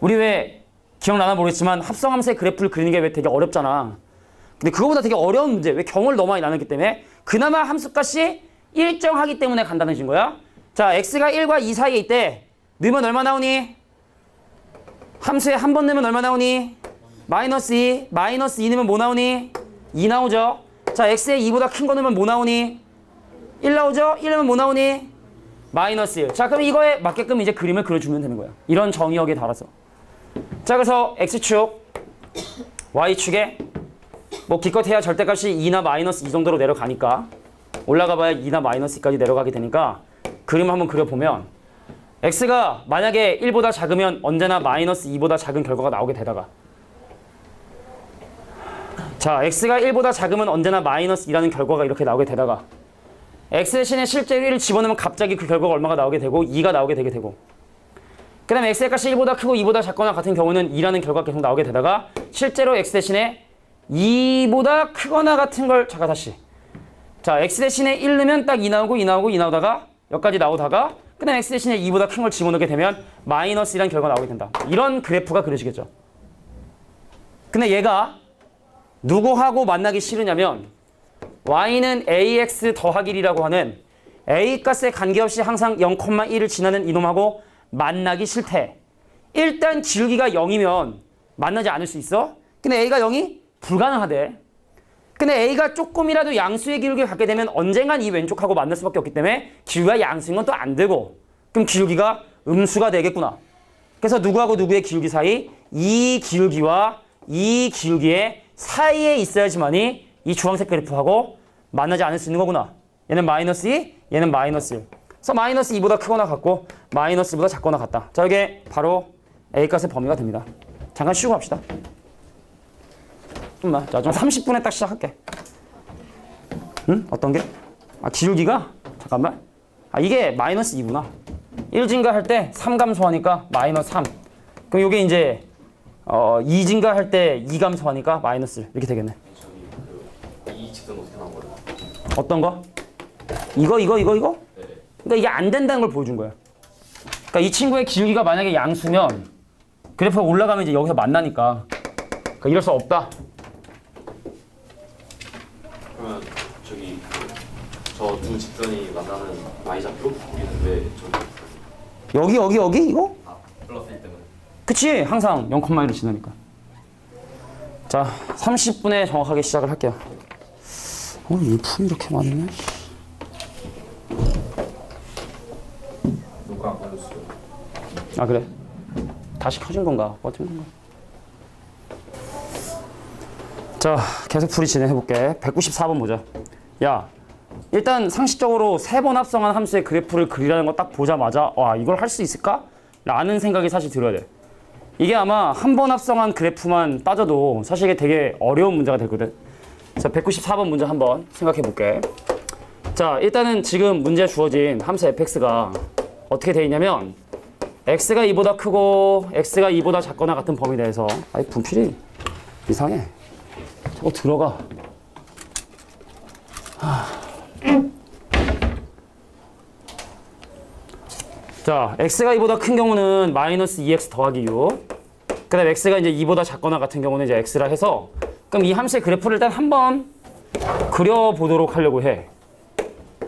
Speaker 1: 우리 왜 기억나나 모르겠지만 합성함수의 그래프를 그리는 게 왜 되게 어렵잖아. 근데 그거보다 되게 어려운 문제. 왜 경우를 너무 많이 나눴기 때문에 그나마 함수값이 일정하기 때문에 간단해진 거야. 자, x가 1과 2 사이에 있대. 넣으면 얼마 나오니? 함수에 한 번 넣으면 얼마 나오니? 마이너스 2. 마이너스 2 넣으면 뭐 나오니? 2 나오죠. 자, x에 2보다 큰 거 넣으면 뭐 나오니? 1 나오죠? 1 넣으면 뭐 나오니? 마이너스 1. 자, 그럼 이거에 맞게끔 이제 그림을 그려주면 되는 거야. 이런 정의역에 달아서. 자, 그래서 x축, y축에 뭐 기껏해야 절대값이 2나 마이너스 2 정도로 내려가니까 올라가 봐야 2나 마이너스 2까지 내려가게 되니까 그림 한번 그려보면 x가 만약에 1보다 작으면 언제나 마이너스 2보다 작은 결과가 나오게 되다가 자, x가 1보다 작으면 언제나 마이너스 2라는 결과가 이렇게 나오게 되다가 x 대신에 실제로 1을 집어넣으면 갑자기 그 결과가 얼마가 나오게 되고 2가 나오게 되게 되고 그 다음에 x의 값이 1보다 크고 2보다 작거나 같은 경우는 2라는 결과가 계속 나오게 되다가 실제로 x 대신에 2보다 크거나 같은 걸 잠깐 다시 자 x 대신에 1 넣으면 딱 2 나오고 2 나오고 2 나오다가 여기까지 나오다가 그 다음에 x 대신에 2보다 큰 걸 집어넣게 되면 마이너스 2라는 결과가 나오게 된다. 이런 그래프가 그려지겠죠. 근데 얘가 누구하고 만나기 싫으냐면 y는 ax 더하기 1이라고 하는 a 값에 관계없이 항상 0,1을 지나는 이놈하고 만나기 싫대. 일단 기울기가 0이면 만나지 않을 수 있어? 근데 a가 0이 불가능하대. 근데 a가 조금이라도 양수의 기울기를 갖게 되면 언젠간 이 왼쪽하고 만날 수밖에 없기 때문에 기울기가 양수인 건 또 안 되고 그럼 기울기가 음수가 되겠구나. 그래서 누구하고 누구의 기울기 사이? 이 기울기와 이 기울기의 사이에 있어야지만이 이 주황색 그래프하고 만나지 않을 수 있는 거구나. 얘는 마이너스 2, 얘는 마이너스 1. 그래서 마이너스 2보다 크거나 같고 마이너스 2보다 작거나 같다. 자, 이게 바로 A값의 범위가 됩니다. 잠깐 쉬고 갑시다. 좀만. 자, 좀 30분에 딱 시작할게. 응? 어떤 게? 아, 기울기가? 잠깐만. 아, 이게 마이너스 2구나. 1 증가할 때 3 감소하니까 마이너스 3. 그럼 이게 이제 2 증가할 때 2 감소하니까 마이너스 1. 이렇게 되겠네.
Speaker 3: 이 직선 어떻게 나온 거예요?
Speaker 1: 어떤 거? 이거?
Speaker 3: 네.
Speaker 1: 그러니까 이게 안 된다는 걸 보여준 거야. 그러니까 이 친구의 기울기가 만약에 양수면 그래프가 올라가면 이제 여기서 만나니까 그러니까 이럴 수 없다.
Speaker 3: 그러면 저기 저 저 두 직선이 만나는 y좌표 있는데 저기
Speaker 1: 여기 이거?
Speaker 3: 플러스 1 때문에.
Speaker 1: 그치 항상 0,1을 지나니까. 자 30분에 정확하게 시작을 할게요. 일품이 이렇게 많네.
Speaker 3: 누가 안 꺼졌어요?
Speaker 1: 아 그래? 다시 켜진 건가? 버튼 건가? 자 계속 풀이 진행해볼게. 194번 보자. 야 일단 상식적으로 3번 합성한 함수의 그래프를 그리라는 거 딱 보자마자 와 이걸 할 수 있을까? 라는 생각이 사실 들어야 돼. 이게 아마 한 번 합성한 그래프만 따져도 사실 이게 되게 어려운 문제가 되거든. 자 194번 문제 한번 생각해 볼게. 자 일단은 지금 문제에 주어진 함수 fx가 어떻게 돼 있냐면 x가 2보다 크고 x가 2보다 작거나 같은 범위 내에서 아이 분필이 이상해. 저거 들어가. 자 x가 2보다 큰 경우는 마이너스 2x 더하기 6. 그 다음에 x가 이제 2보다 작거나 같은 경우는 이제 x라 해서 그럼 이 함수의 그래프를 일단 한번 그려보도록 하려고 해.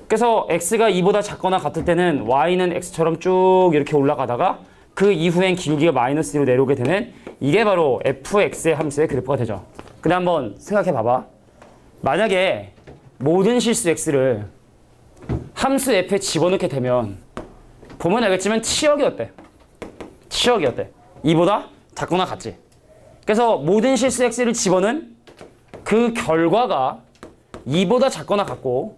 Speaker 1: 그래서 x가 2보다 작거나 같을 때는 y는 x처럼 쭉 이렇게 올라가다가 그 이후엔 기울기가 마이너스 2로 내려오게 되는 이게 바로 fx의 함수의 그래프가 되죠. 근데 한번 생각해 봐봐. 만약에 모든 실수 x를 함수 f에 집어넣게 되면 보면 알겠지만 치역이 어때? 치역이 어때? 2보다 작거나 같지? 그래서 모든 실수 x를 집어넣은 그 결과가 2보다 작거나 같고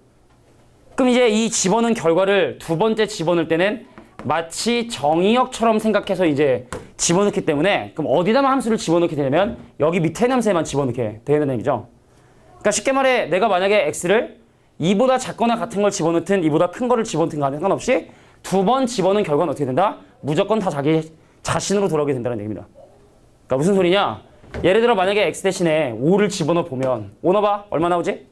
Speaker 1: 그럼 이제 이 집어넣은 결과를 두 번째 집어넣을 때는 마치 정의역처럼 생각해서 이제 집어넣기 때문에 그럼 어디다만 함수를 집어넣게 되냐면 여기 밑에 함수에만 집어넣게 되는 얘기죠. 그러니까 쉽게 말해 내가 만약에 x를 2보다 작거나 같은 걸 집어넣든 2보다 큰 거를 집어넣든 간에 상관없이 두 번 집어넣은 결과는 어떻게 된다? 무조건 다 자기 자신으로 돌아오게 된다는 얘기입니다. 그러니까 무슨 소리냐? 예를 들어 만약에 x 대신에 5를 집어넣어 보면 5 넣어봐. 얼마 나오지?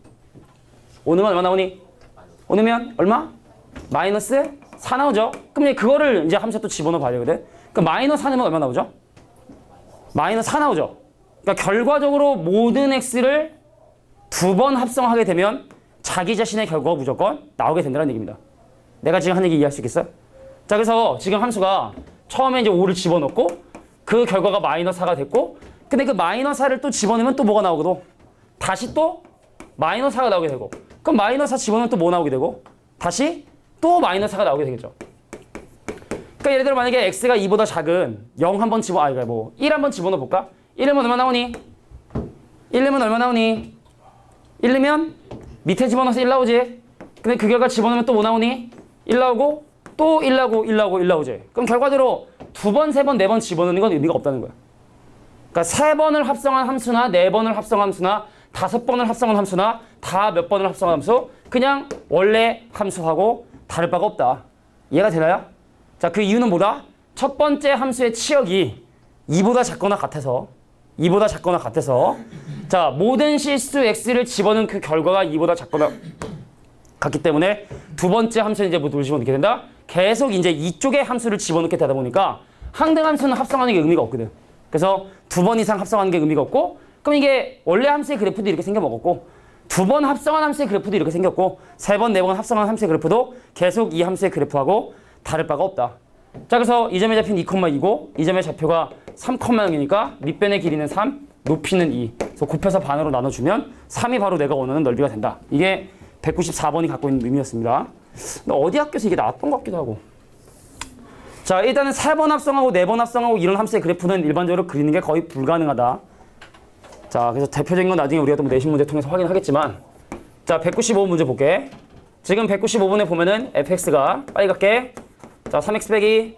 Speaker 1: 5 넣으면 얼마 나오니? 5 넣으면 얼마? 마이너스 4 나오죠? 그럼 이제 그거를 이제 함수에 또 집어넣어 봐야 되거든? 그럼 마이너스 4 넣으면 얼마 나오죠? 마이너스 4 나오죠? 그러니까 결과적으로 모든 x를 두 번 합성하게 되면 자기 자신의 결과가 무조건 나오게 된다는 얘기입니다. 내가 지금 한 얘기 이해할 수 있겠어? 자 그래서 지금 함수가 처음에 이제 5를 집어넣고 그 결과가 마이너스 4가 됐고 근데 그 마이너스 4를 또 집어넣으면 또 뭐가 나오거든? 다시 또 마이너스 4가 나오게 되고 그럼 마이너스 4 집어넣으면 또 뭐 나오게 되고 다시 또 마이너스 4가 나오게 되겠죠. 그러니까 예를 들어 만약에 x가 2보다 작은 0 한번 뭐 1 한번 집어넣어 볼까? 1 넣으면 얼마 나오니? 1 넣으면 얼마 나오니? 1 넣으면 밑에 집어넣어서 1 나오지? 근데 그 결과 집어넣으면 또 뭐 나오니? 1 나오고 또 1 나오고 1 나오고 1 나오지? 그럼 결과적으로 두 번, 세 번, 네 번 집어넣는 건 의미가 없다는 거야. 그러니까 세 번을 합성한 함수나 네 번을 합성한 함수나 다섯 번을 합성한 함수나 다 몇 번을 합성한 함수 그냥 원래 함수하고 다를 바가 없다. 이해가 되나요? 자, 그 이유는 뭐다? 첫 번째 함수의 치역이 2보다 작거나 같아서 자 모든 실수 x를 집어넣은 그 결과가 2보다 작거나 같기 때문에 두 번째 함수는 이제 뭘 집어넣게 된다? 계속 이제 이쪽에 함수를 집어넣게 되다 보니까 항등 함수는 합성하는 게 의미가 없거든. 그래서 두 번 이상 합성하는 게 의미가 없고 그럼 이게 원래 함수의 그래프도 이렇게 생겨먹었고 두 번 합성한 함수의 그래프도 이렇게 생겼고 세 번, 네 번 합성한 함수의 그래프도 계속 이 함수의 그래프하고 다를 바가 없다. 자 그래서 이 점에 잡힌 2,2고 이 점의 좌표가 3,0이니까 밑변의 길이는 3, 높이는 2. 그래서 곱해서 반으로 나눠주면 3이 바로 내가 원하는 넓이가 된다. 이게 194번이 갖고 있는 의미였습니다. 근데 어디 학교에서 이게 나왔던 것 같기도 하고. 자 일단은 3번 합성하고 4번 합성하고 이런 함수의 그래프는 일반적으로 그리는 게 거의 불가능하다. 자 그래서 대표적인 건 나중에 우리가 또 내신 문제 통해서 확인하겠지만 자 195번 문제 볼게. 지금 195번에 보면은 fx가 빨리 갈게. 자 3x 빼기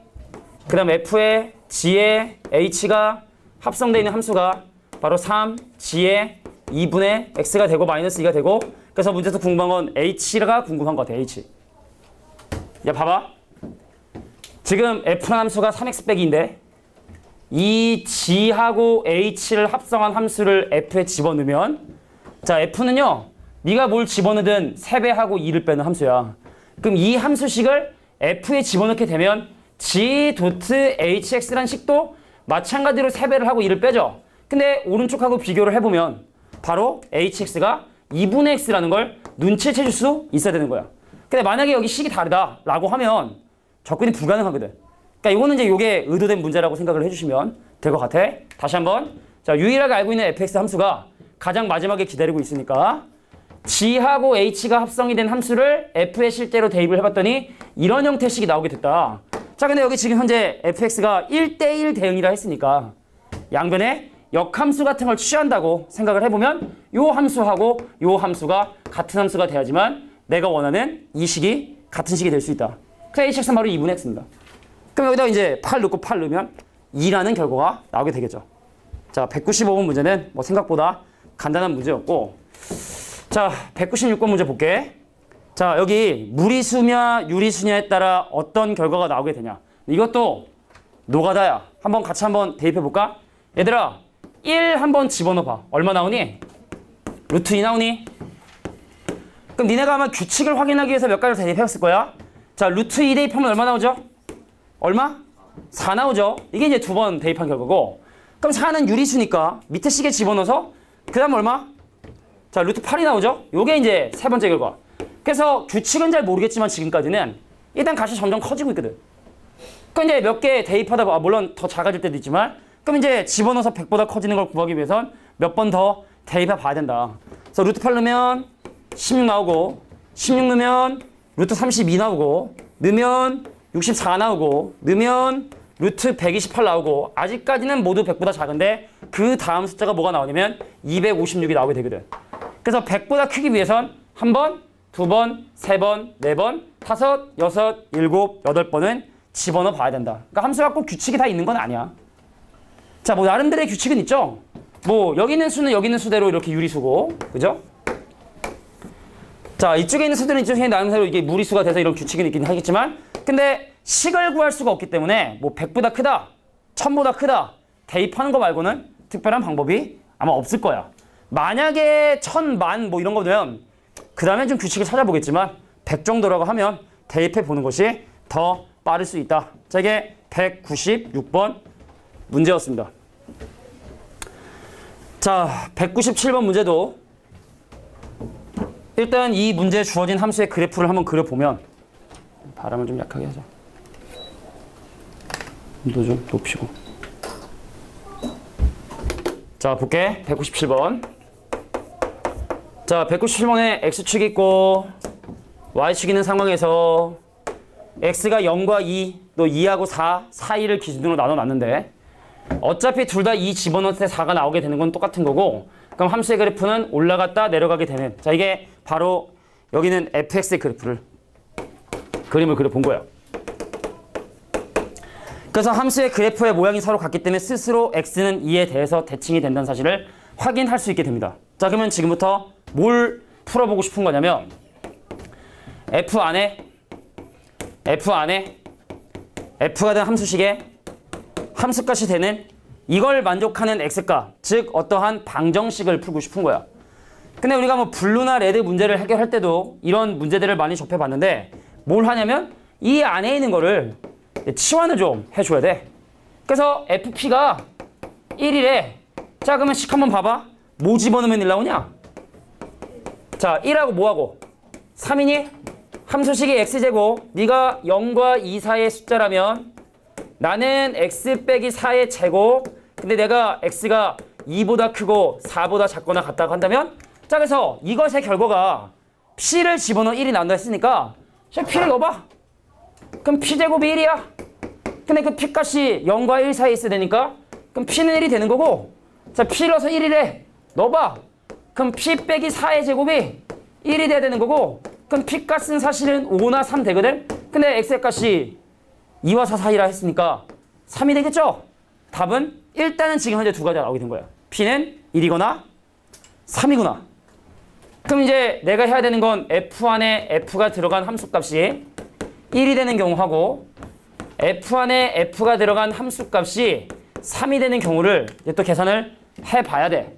Speaker 1: 그 다음 f에 g에 h가 합성되어 있는 함수가 바로 3 g에 2분의 x가 되고 마이너스 2가 되고 그래서 문제에서 궁금한 건 h가 궁금한 것 같아. h. 야 봐봐. 지금 f라는 함수가 3x 빼기인데 이 g하고 h를 합성한 함수를 f에 집어넣으면 자 f는요 네가 뭘 집어넣든 3배하고 2를 빼는 함수야. 그럼 이 함수식을 f에 집어넣게 되면 g.hx라는 식도 마찬가지로 3배를 하고 2를 빼죠. 근데 오른쪽하고 비교를 해보면 바로 hx가 2분의 x라는 걸 눈치채 줄 수 있어야 되는 거야. 근데 만약에 여기 식이 다르다라고 하면 접근이 불가능하거든. 그러니까 이거는 이제 이게 의도된 문제라고 생각을 해주시면 될 것 같아. 다시 한번. 자, 유일하게 알고 있는 fx 함수가 가장 마지막에 기다리고 있으니까 g하고 h가 합성이 된 함수를 f의 실제로 대입을 해봤더니 이런 형태의 식이 나오게 됐다. 자, 근데 여기 지금 현재 fx가 1대1 대응이라 했으니까 양변에 역함수 같은 걸 취한다고 생각을 해보면 요 함수하고 요 함수가 같은 함수가 돼야지만 내가 원하는 이 식이 같은 식이 될 수 있다. 그래서 hx는 바로 2분의 x입니다. 그럼 여기다 이제 8 넣고 8 넣으면 2라는 결과가 나오게 되겠죠. 자, 195번 문제는 뭐 생각보다 간단한 문제였고, 자, 196번 문제 볼게. 자, 여기 무리수냐 유리수냐에 따라 어떤 결과가 나오게 되냐. 이것도 노가다야. 한번 같이 한번 대입해 볼까? 얘들아, 1 한번 집어넣어 봐. 얼마 나오니? 루트 2 나오니? 그럼 니네가 아마 규칙을 확인하기 위해서 몇 가지를 대입해봤을 거야. 자, 루트 2 대입하면 얼마 나오죠? 얼마? 4 나오죠. 이게 이제 두 번 대입한 결과고, 그럼 4는 유리수니까 밑에 식에 집어넣어서 그 다음 얼마? 자, 루트 8이 나오죠. 요게 이제 세 번째 결과. 그래서 규칙은 잘 모르겠지만 지금까지는 일단 값이 점점 커지고 있거든. 그럼 이제 몇 개 대입하다 보면 물론 더 작아질 때도 있지만, 그럼 이제 집어넣어서 100보다 커지는 걸 구하기 위해선 몇 번 더 대입해 봐야 된다. 그래서 루트 8 넣으면 16 나오고, 16 넣으면 루트 32 나오고, 넣으면 64 나오고, 넣으면 루트 128 나오고, 아직까지는 모두 100보다 작은데 그 다음 숫자가 뭐가 나오냐면 256이 나오게 되거든. 그래서 100보다 크기 위해선 한 번, 두 번, 세 번, 네 번, 다섯, 여섯, 일곱, 여덟 번은 집어넣어 봐야 된다. 그러니까 함수가 꼭 규칙이 다 있는 건 아니야. 자, 뭐 나름대로의 규칙은 있죠. 뭐 여기 있는 수는 여기 있는 수대로 이렇게 유리수고, 그죠? 자, 이쪽에 있는 수들은 이쪽에 나름대로 이게 무리수가 돼서 이런 규칙은 있긴 하겠지만, 근데 식을 구할 수가 없기 때문에 뭐 100보다 크다, 1000보다 크다 대입하는 거 말고는 특별한 방법이 아마 없을 거야. 만약에 1000, 만 뭐 이런 거면 그 다음에 좀 규칙을 찾아보겠지만 100 정도라고 하면 대입해 보는 것이 더 빠를 수 있다. 자, 이게 196번 문제였습니다. 자, 197번 문제도 일단 이 문제에 주어진 함수의 그래프를 한번 그려보면, 바람을 좀 약하게 하자. 온도 좀 높이고. 자, 볼게. 197번. 자, 197번에 x축이 있고 y축이 있는 상황에서 x가 0과 2, 또 2하고 4 사이를 기준으로 나눠놨는데 어차피 둘 다 2 집어넣을 때 4가 나오게 되는 건 똑같은 거고, 그럼 함수의 그래프는 올라갔다 내려가게 되는, 자, 이게 바로 여기는 fx의 그래프를 그림을 그려본 거예요. 그래서 함수의 그래프의 모양이 서로 같기 때문에 스스로 x는 2에 대해서 대칭이 된다는 사실을 확인할 수 있게 됩니다. 자, 그러면 지금부터 뭘 풀어보고 싶은 거냐면 f 안에 f가 된 함수식에 함수값이 되는 이걸 만족하는 x값, 즉 어떠한 방정식을 풀고 싶은 거야. 근데 우리가 뭐 블루나 레드 문제를 해결할 때도 이런 문제들을 많이 접해봤는데 뭘 하냐면 이 안에 있는 거를 치환을 좀 해줘야 돼. 그래서 fp가 1이래. 자, 그러면 식 한번 봐봐. 뭐 집어넣으면 1 나오냐? 자, 1하고 뭐하고? 3이니? 함수식이 x제곱, 네가 0과 2 사이의 숫자라면 나는 x 빼기 4의 제곱, 근데 내가 x가 2보다 크고 4보다 작거나 같다고 한다면, 자, 그래서 이것의 결과가 p를 집어넣어 1이 나온다 했으니까 p를 넣어봐. 그럼 p제곱이 1이야. 근데 그 p값이 0과 1 사이에 있어야 되니까 그럼 p는 1이 되는 거고, 자, p를 넣어서 1이래. 넣어봐. 그럼 p 빼기 4의 제곱이 1이 돼야 되는 거고, 그럼 p값은 사실은 5나 3 되거든? 근데 x의 값이 2와 4 사이라 했으니까 3이 되겠죠? 답은 일단은 지금 현재 두 가지가 나오게 된 거야. p는 1이거나 3이구나. 그럼 이제 내가 해야 되는 건 f 안에 f가 들어간 함수값이 1이 되는 경우하고 f 안에 f가 들어간 함수값이 3이 되는 경우를 이제 또 계산을 해봐야 돼.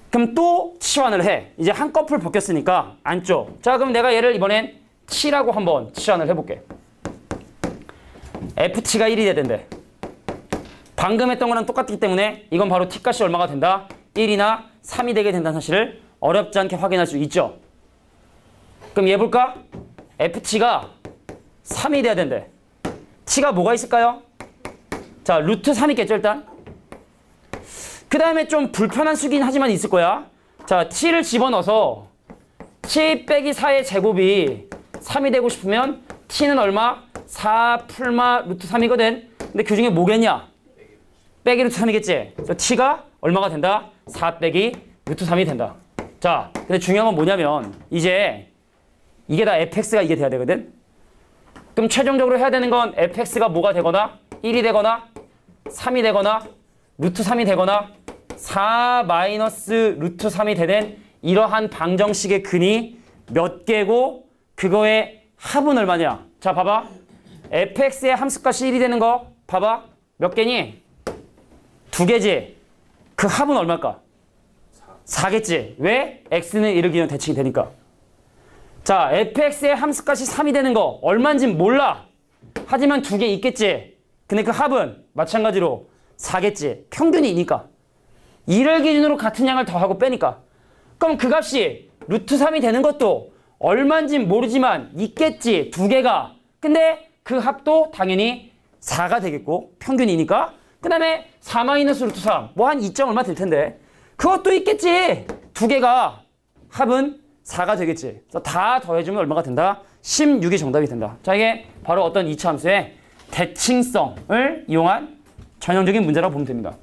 Speaker 1: 그럼 또 치환을 해. 이제 한꺼풀 벗겼으니까 안쪽. 자, 그럼 내가 얘를 이번엔 t라고 한번 치환을 해볼게. ft가 1이 돼야 된대. 방금 했던 거랑 똑같기 때문에 이건 바로 t값이 얼마가 된다? 1이나 3이 되게 된다는 사실을 어렵지 않게 확인할 수 있죠. 그럼 얘 볼까? ft가 3이 돼야 된대. t가 뭐가 있을까요? 자, 루트 3 있겠죠, 일단? 그 다음에 좀 불편한 수긴 하지만 있을 거야. 자, t를 집어넣어서 t 빼기 4의 제곱이 3이 되고 싶으면 t는 얼마? 4 풀마 루트 3이거든. 근데 그 중에 뭐겠냐? 빼기 루트 3이겠지? 그래서 t가 얼마가 된다? 4 빼기 루트 3이 된다. 자, 근데 중요한 건 뭐냐면 이제 이게 다 fx가 이게 돼야 되거든? 그럼 최종적으로 해야 되는 건 fx가 뭐가 되거나 1이 되거나 3이 되거나 루트 3이 되거나 4 마이너스 루트 3이 되는 이러한 방정식의 근이 몇 개고 그거의 합은 얼마냐? 자, 봐봐. fx의 함수값이 1이 되는 거 봐봐. 몇 개니? 2개지. 그 합은 얼마일까? 4겠지. 왜? x는 1을 기준 대칭이 되니까. 자, fx의 함수값이 3이 되는 거 얼마인진 몰라. 하지만 2개 있겠지. 근데 그 합은 마찬가지로 4겠지. 평균이 2니까. 2를 기준으로 같은 양을 더하고 빼니까. 그럼 그 값이 루트 3이 되는 것도 얼마인진 모르지만 있겠지. 2개가. 근데 그 합도 당연히 4가 되겠고 평균이니까. 그 다음에 4 마이너스 루트 3. 뭐 한 2점 얼마 될 텐데. 그것도 있겠지. 2개가. 합은 4가 되겠지. 그래서 다 더해주면 얼마가 된다? 16이 정답이 된다. 자, 이게 바로 어떤 이차 함수의 대칭성을 이용한 전형적인 문제라고 보면 됩니다.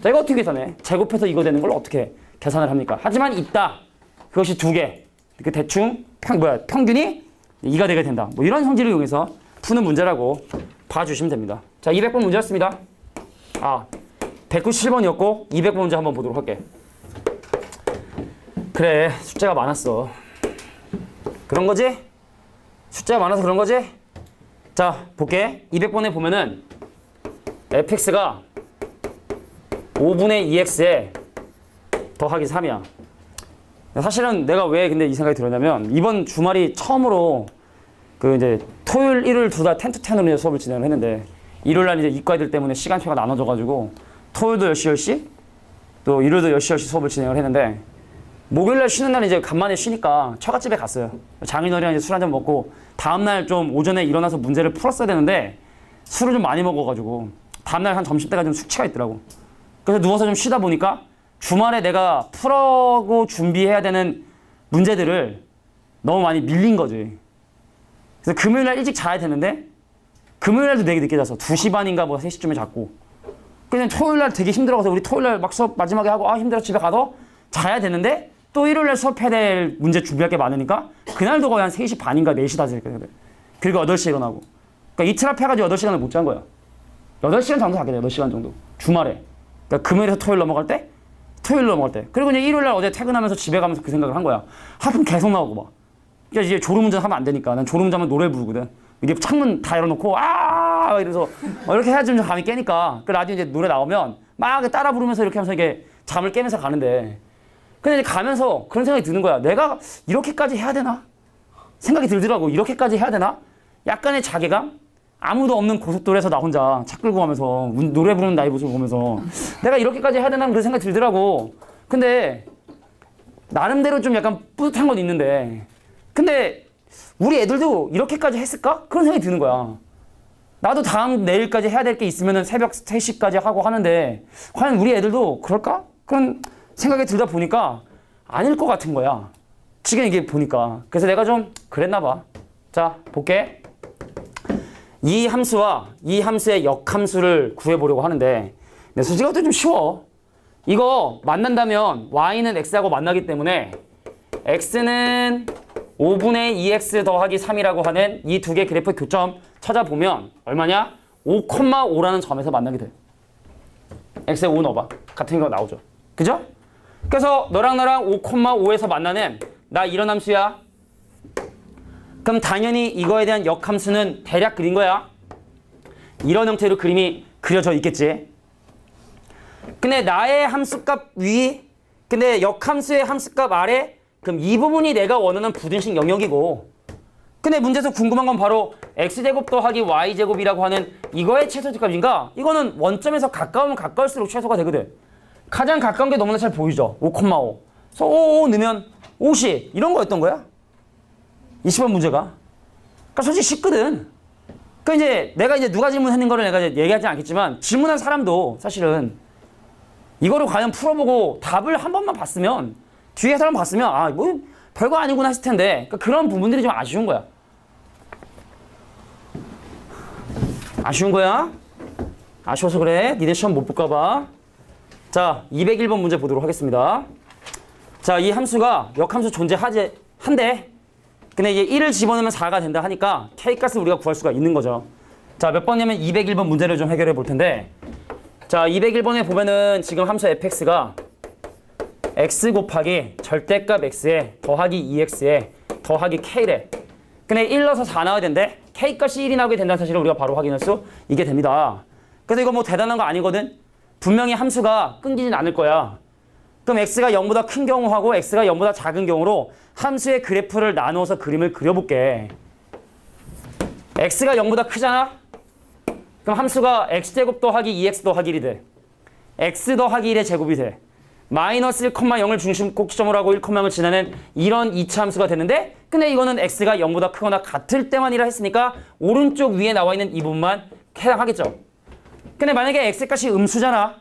Speaker 1: 자, 이거 어떻게 계산해? 제곱해서 이거 되는 걸 어떻게 계산을 합니까? 하지만 있다. 그것이 2개. 그 대충 평균이 2가 되게 된다. 뭐 이런 성질을 이용해서 푸는 문제라고 봐주시면 됩니다. 자, 200번 문제였습니다. 197번이었고 200번 문제 한번 보도록 할게. 그래, 숫자가 많았어. 그런 거지? 숫자가 많아서 그런 거지? 자, 볼게. 200번에 보면은 fx가 5분의 2x에 더하기 3이야. 사실은 내가 왜 근데 이 생각이 들었냐면 이번 주말이 처음으로 그 이제 토요일, 일요일 둘 다 10to 10으로 수업을 진행을 했는데 일요일 날 이제 이과 애들 때문에 시간표가 나눠져가지고 토요일도 10시 10시 또 일요일도 10시 10시 수업을 진행을 했는데 목요일 날 쉬는 날 이제 간만에 쉬니까 처갓집에 갔어요. 장인어른이랑 이제 술 한잔 먹고 다음날 좀 오전에 일어나서 문제를 풀었어야 되는데 술을 좀 많이 먹어가지고 다음날 한 점심때가 좀 숙취가 있더라고. 그래서 누워서 좀 쉬다 보니까 주말에 내가 풀어고 준비해야 되는 문제들을 너무 많이 밀린 거지. 그래서 금요일날 일찍 자야 되는데 금요일날도 되게 늦게 자서 2시 반인가 뭐 3시쯤에 잤고 그냥 토요일날 되게 힘들어서 우리 토요일날 막 수업 마지막에 하고 힘들어 집에 가서 자야 되는데 또 일요일날 수업해야 될 문제 준비할 게 많으니까 그날도 거의 한 3시 반인가 4시 다 됐거든. 그리고 8시에 일어나고 그러니까 이틀 앞에 해가지고 8시간을 못 잔 거야. 8시간 정도 자게 돼. 8시간 정도 주말에. 그러니까 금요일에서 토요일 넘어갈 때 토요일 넘어갈 때 그리고 이제 일요일날 어제 퇴근하면서 집에 가면서 그 생각을 한 거야. 하품 계속 나오고 막. 그러니까 이제 졸음운전 하면 안 되니까 난 졸음운전하면 노래 부르거든. 이게 창문 다 열어놓고 이래서 이렇게 해야지 좀 잠이 깨니까 그 라디오 이제 노래 나오면 막 따라 부르면서 이렇게 하면서 이게 잠을 깨면서 가는데 근데 이제 가면서 그런 생각이 드는 거야. 내가 이렇게까지 해야 되나? 생각이 들더라고. 이렇게까지 해야 되나? 약간의 자괴감? 아무도 없는 고속도로에서 나 혼자 차 끌고 가면서 노래 부르는 나의 모습을 보면서 내가 이렇게까지 해야 되나? 그런 생각이 들더라고. 근데 나름대로 좀 약간 뿌듯한 건 있는데 근데 우리 애들도 이렇게까지 했을까? 그런 생각이 드는 거야. 나도 다음 내일까지 해야 될 게 있으면 새벽 3시까지 하고 하는데 과연 우리 애들도 그럴까? 그런 생각이 들다 보니까 아닐 것 같은 거야. 지금 이게 보니까. 그래서 내가 좀 그랬나 봐. 자, 볼게. 이 함수와 이 함수의 역함수를 구해보려고 하는데 솔직히 이것도 좀 쉬워. 이거 만난다면 y는 x하고 만나기 때문에 x는 5분의 2x 더하기 3이라고 하는 이 두 개 그래프 교점 찾아보면 얼마냐? 5,5라는 점에서 만나게 돼. x에 5 넣어봐. 같은 거 나오죠. 그죠? 그래서 너랑 나랑 5,5에서 만나는 나 이런 함수야. 그럼 당연히 이거에 대한 역함수는 대략 그린 거야. 이런 형태로 그림이 그려져 있겠지. 근데 나의 함수값 위, 근데 역함수의 함수값 아래, 그럼 이 부분이 내가 원하는 부등식 영역이고 근데 문제에서 궁금한 건 바로 x제곱 더하기 y제곱이라고 하는 이거의 최소값인가? 이거는 원점에서 가까우면 가까울수록 최소가 되거든. 가장 가까운 게 너무나 잘 보이죠. 5,5. 그래서 5 넣으면 50 이런 거였던 거야. 20번 문제가. 그러니까 솔직히 쉽거든. 그러니까 이제 내가 이제 누가 질문했는 거를 내가 이제 얘기하지 않겠지만 질문한 사람도 사실은 이거를 과연 풀어보고 답을 한 번만 봤으면 뒤에 사람 봤으면 아, 뭐 별거 아니구나 했을 텐데 그러니까 그런 부분들이 좀 아쉬운 거야. 아쉬운 거야? 아쉬워서 그래? 니네 시험 못 볼까 봐. 자, 201번 문제 보도록 하겠습니다. 자, 이 함수가 역함수 한데 근데 이제 1을 집어넣으면 4가 된다 하니까 K값을 우리가 구할 수가 있는 거죠. 자, 몇 번이냐면 201번 문제를 좀 해결해 볼 텐데 자, 201번에 보면은 지금 함수 fx가 x 곱하기 절대값 x에 더하기 2x에 더하기 k래. 근데 1 넣어서 4 나와야 된대. k값이 1이 나오게 된다는 사실을 우리가 바로 확인할 수 있게 됩니다. 그래서 이거 뭐 대단한 거 아니거든. 분명히 함수가 끊기진 않을 거야. 그럼 x가 0보다 큰 경우하고 x가 0보다 작은 경우로 함수의 그래프를 나누어서 그림을 그려볼게. x가 0보다 크잖아? 그럼 함수가 x제곱 더하기 2x 더하기 1이 돼. x 더하기 1의 제곱이 돼. 마이너스 1,0을 중심 꼭지점으로 하고 1,0을 지나는 이런 2차 함수가 되는데 근데 이거는 x가 0보다 크거나 같을 때만이라 했으니까 오른쪽 위에 나와 있는 이 부분만 해당하겠죠. 근데 만약에 x값이 음수잖아.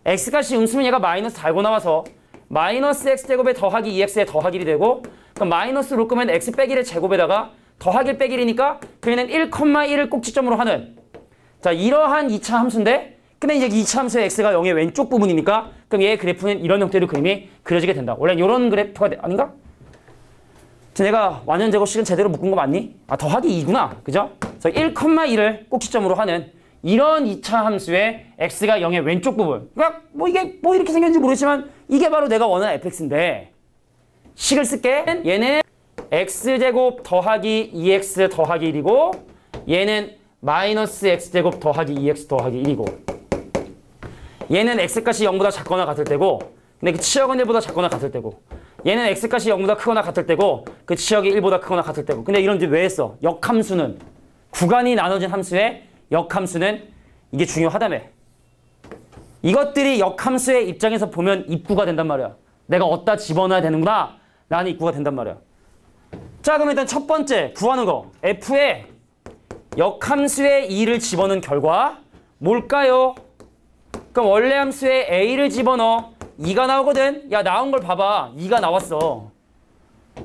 Speaker 1: x값이 음수면 얘가 마이너스 달고 나와서 마이너스 x제곱에 더하기 2x에 더하기 1이 되고 그럼 마이너스로 끄면 x 빼기 1의 제곱에다가 더하기 1 빼기 1이니까 그러면 1,1을 꼭지점으로 하는 자 이러한 2차 함수인데 근데 이제 2차 함수의 x가 0의 왼쪽 부분이니까 그럼 얘의 그래프는 이런 형태로 그림이 그려지게 된다. 원래 이런 그래프가 아닌가? 내가 완전 제곱식은 제대로 묶은 거 맞니? 아 더하기 2구나. 그죠? 그래서 1,1을 꼭지점으로 하는 이런 2차 함수의 x가 0의 왼쪽 부분. 그러니까 뭐 이게 뭐 이렇게 생겼는지 모르겠지만 이게 바로 내가 원하는 fx인데 식을 쓸게. 얘는 x제곱 더하기 2x 더하기 1이고 얘는 마이너스 x제곱 더하기 2x 더하기 1이고 얘는 x값이 0보다 작거나 같을 때고 근데 그 치역은 1보다 작거나 같을 때고 얘는 x값이 0보다 크거나 같을 때고 그 치역이 1보다 크거나 같을 때고 근데 이런 이제 왜 했어? 역함수는 구간이 나눠진 함수의 역함수는 이게 중요하다며. 이것들이 역함수의 입장에서 보면 입구가 된단 말이야. 내가 어디다 집어넣어야 되는구나 라는 입구가 된단 말이야. 자 그럼 일단 첫 번째 구하는 거 f에 역함수의 2를 집어넣은 결과 뭘까요? 그럼 원래 함수에 a를 집어넣어 2가 나오거든. 야 나온 걸 봐봐. 2가 나왔어.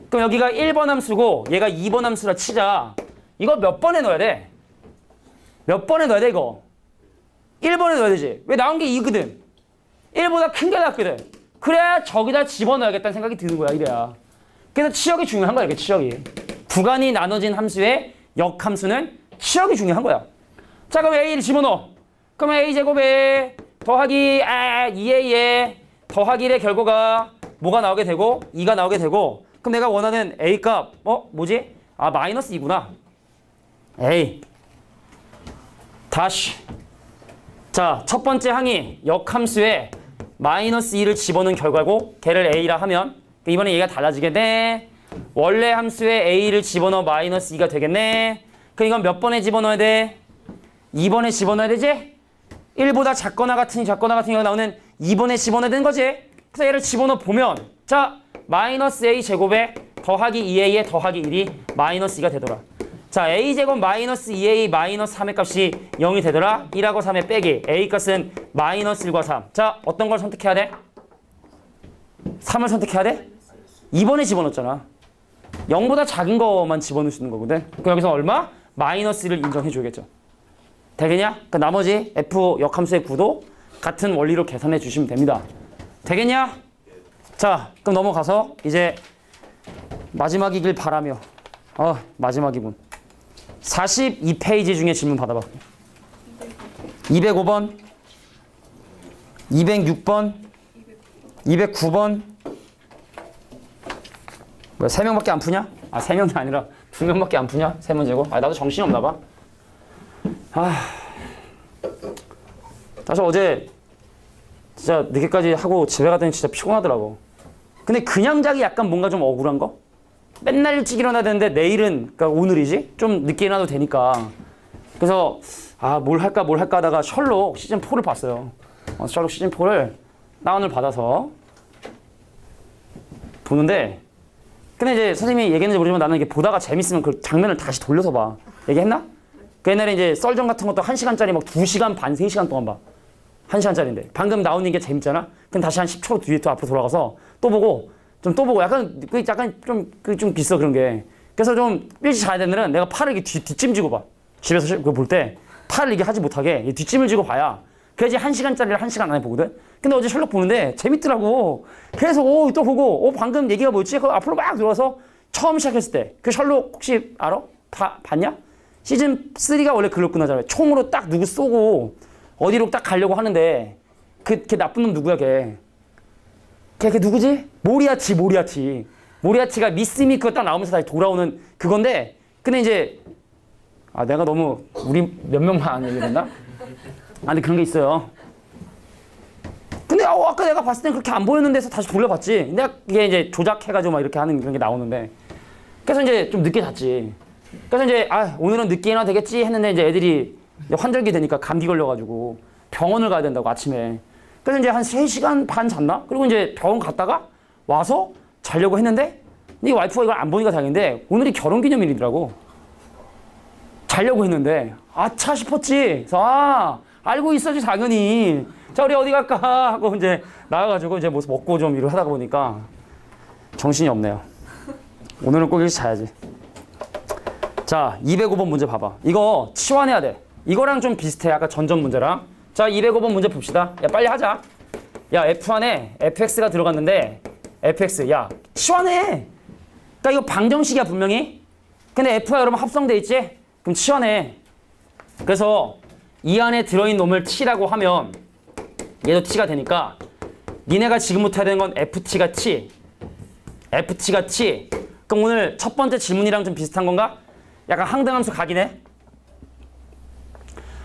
Speaker 1: 그럼 여기가 1번 함수고 얘가 2번 함수라 치자. 이거 몇 번에 넣어야 돼? 몇 번에 넣어야 돼 이거? 1번에 넣어야 되지. 왜 나온 게 2거든. 1보다 큰 게 나왔거든. 그래야 저기다 집어넣어야겠다는 생각이 드는 거야. 이래야. 그래서 치역이 중요한 거야. 이게 치역이. 구간이 나눠진 함수의 역함수는 치역이 중요한 거야. 자 그럼 a를 집어넣어. 그럼 a제곱에 더하기 2a에 더하기 1의 결과가 뭐가 나오게 되고 2가 나오게 되고 그럼 내가 원하는 a값 뭐지? 아 마이너스 2구나. a 다시 자 첫 번째 항이 역함수에 마이너스 2를 집어넣은 결과고 걔를 a라 하면 이번에 얘가 달라지겠네. 원래 함수에 a를 집어넣어 마이너스 2가 되겠네. 그럼 이건 몇 번에 집어넣어야 돼? 2번에 집어넣어야 되지? 1보다 작거나 같은 경우가 나오는 2번에 집어넣어야 되는 거지? 그래서 얘를 집어넣어 보면 자 마이너스 a 제곱에 더하기 2a에 더하기 1이 마이너스 2가 되더라. 자 a제곱 마이너스 2a 마이너스 3의 값이 0이 되더라. 1하고 3의 빼기 a 값은 마이너스 1과 3. 자 어떤 걸 선택해야 돼? 3을 선택해야 돼? 2번에 집어넣었잖아. 0보다 작은 거만 집어넣을 수 있는 거거든. 그럼 여기서 얼마? 마이너스 1을 인정해 줘야겠죠. 되겠냐? 그 나머지 f 역함수의 구도 같은 원리로 계산해 주시면 됩니다. 되겠냐? 자, 그럼 넘어가서 이제 마지막이길 바라며 마지막이군. 42페이지 중에 질문 받아봐. 205번 206번 209번 뭐야 3명밖에 안 푸냐? 아 3명이 아니라 2명밖에 안 푸냐? 3문제고? 아 나도 정신이 없나 봐. 사실 어제 진짜 늦게까지 하고 집에 가더니 진짜 피곤하더라고. 근데 그냥 자기 약간 뭔가 좀 억울한 거? 맨날 일찍 일어나야 되는데 내일은 그러니까 오늘이지? 좀 늦게 일어나도 되니까. 그래서 뭘 할까 하다가 셜록 시즌4를 봤어요. 셜록 시즌4를 다운을 받아서 보는데 근데 이제 선생님이 얘기했는지 모르지만 나는 이게 보다가 재밌으면 그 장면을 다시 돌려서 봐. 얘기했나? 그 옛날에 이제 썰전 같은 것도 1시간짜리 막 2시간 반, 3시간 동안 봐. 1시간짜리인데. 방금 나오는 게 재밌잖아? 그럼 다시 한 10초 뒤에 또 앞으로 돌아가서 또 보고, 또 보고, 약간 좀 있어, 그런 게. 그래서 좀 일찍 자야 되는 날은 내가 팔을 이렇게 뒷짐지고 봐. 집에서 그거 볼 때 팔을 이게 하지 못하게 뒷짐을 지고 봐야 그래야지 1시간짜리를 1시간 안에 보거든? 근데 어제 셜록 보는데 재밌더라고. 그래서 또 보고 방금 얘기가 뭐였지? 그 앞으로 막 들어와서 처음 시작했을 때 그 셜록 혹시 알아? 봤냐? 시즌 3가 원래 글로 끝나잖아요. 총으로 딱 누구 쏘고 어디로 딱 가려고 하는데 걔 나쁜 놈 누구야 걔 누구지? 모리아티가 미스미 그거 딱 나오면서 다시 돌아오는 그건데 근데 이제 내가 너무 우리 몇 명만 안 얘기했나? 근데 그런 게 있어요. 근데 아까 내가 봤을 땐 그렇게 안 보였는 데서 다시 돌려봤지. 근데 이게 이제 조작해가지고 막 이렇게 하는 그런 게 나오는데 그래서 이제 좀 늦게 잤지. 그래서 이제 오늘은 늦게 일어나 되겠지 했는데 이제 애들이 이제 환절기 되니까 감기 걸려가지고 병원을 가야 된다고 아침에. 그래서 이제 한 3시간 반 잤나? 그리고 이제 병원 갔다가 와서 자려고 했는데 이 와이프가 이걸 안 보니까 다행인데 오늘이 결혼기념일이더라고. 자려고 했는데 아차 싶었지. 그래서 알고 있었지 당연히. 자 우리 어디 갈까 하고 이제 나와가지고 이제 뭐 먹고 좀 일을 하다 보니까 정신이 없네요. 오늘은 꼭 일찍 자야지. 자 205번 문제 봐봐. 이거 치환해야 돼. 이거랑 좀 비슷해. 아까 전전 문제랑. 자 205번 문제 봅시다. 야 빨리 하자. 야 F 안에 fx가 들어갔는데 fx 야 치환해. 그러니까 이거 방정식이야 분명히. 근데 f가 여러분 합성돼 있지? 그럼 치환해. 그래서 이 안에 들어있는 놈을 t라고 하면 얘도 t가 되니까 니네가 지금부터 해야 되는 건 ft가 t. 그럼 오늘 첫 번째 질문이랑 좀 비슷한 건가? 약간 항등함수 각이네.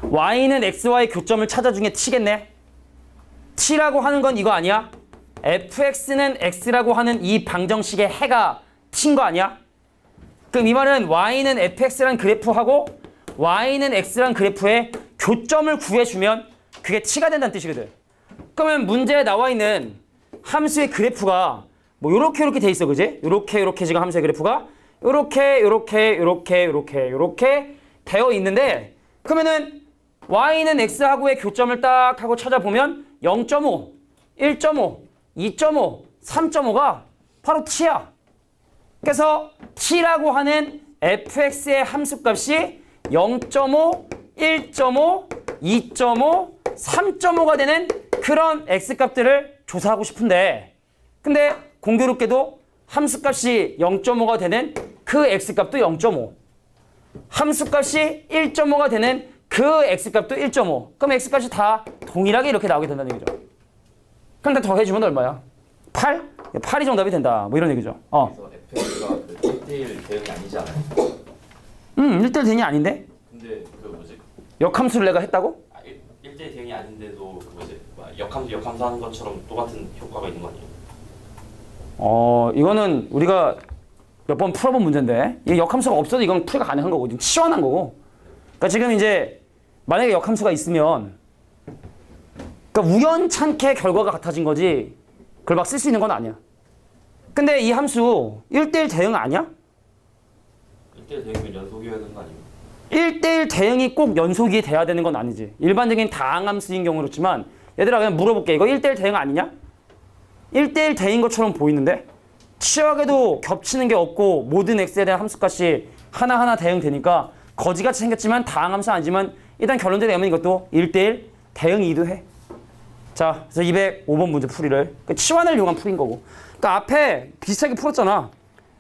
Speaker 1: y는 x와의 교점을 찾아 중에 t겠네. t라고 하는 건 이거 아니야? fx는 x라고 하는 이 방정식의 해가 t인 거 아니야? 그럼 이 말은 y는 fx란 그래프하고 y는 x란 그래프의 교점을 구해주면 그게 t가 된다는 뜻이거든. 그러면 문제에 나와 있는 함수의 그래프가 뭐 요렇게 돼 있어, 그지? 요렇게 지금 함수의 그래프가 요렇게 되어 있는데 그러면은 y는 x하고의 교점을 딱 하고 찾아보면 0.5, 1.5, 2.5, 3.5가 바로 t야. 그래서 t라고 하는 fx의 함수값이 0.5, 1.5, 2.5, 3.5가 되는 그런 x값들을 조사하고 싶은데 근데 공교롭게도 함수값이 0.5가 되는 그 x값도 0.5 함수값이 1.5가 되는 그 x값도 1.5 그럼 x값이 다 동일하게 이렇게 나오게 된다는 얘기죠. 그럼 다 더해주면 얼마야? 8? 8이 정답이 된다 뭐 이런 얘기죠.
Speaker 3: 그래서 fx가 그 1대1 대응이 아니지 않아요?
Speaker 1: 1대1 대응이 아닌데?
Speaker 3: 근데 그 뭐지?
Speaker 1: 역함수를 내가 했다고?
Speaker 3: 1대1 대응이 아닌데도 그 뭐지? 역함수 하는 것처럼 똑같은 효과가 있는 거 아니에요?
Speaker 1: 이거는 우리가 몇 번 풀어본 문제인데 이 역함수가 없어도 이건 풀이가 가능한 거고 지금 시원한 거고 그러니까 지금 이제 만약에 역함수가 있으면 그러니까 우연찮게 결과가 같아진 거지 그걸 막 쓸 수 있는 건 아니야. 근데 이 함수 1대1 대응 아니야?
Speaker 3: 1대1 대응이면 연속이어야 되는 거 아니에요?
Speaker 1: 1대1 대응이 꼭 연속이 돼야 되는 건 아니지. 일반적인 다항함수인 경우는 그렇지만 얘들아 그냥 물어볼게. 이거 1대1 대응 아니냐? 1대1 대인 것처럼 보이는데 치열하게도 겹치는 게 없고 모든 x에 대한 함수값이 하나하나 대응되니까 거지같이 생겼지만 다항함수 아니지만 일단 결론적으로 내면 이것도 1대1 대응이기도 해. 자, 그래서 205번 문제 풀이를 치환을 이용한 풀인 거고 그러니까 앞에 비슷하게 풀었잖아.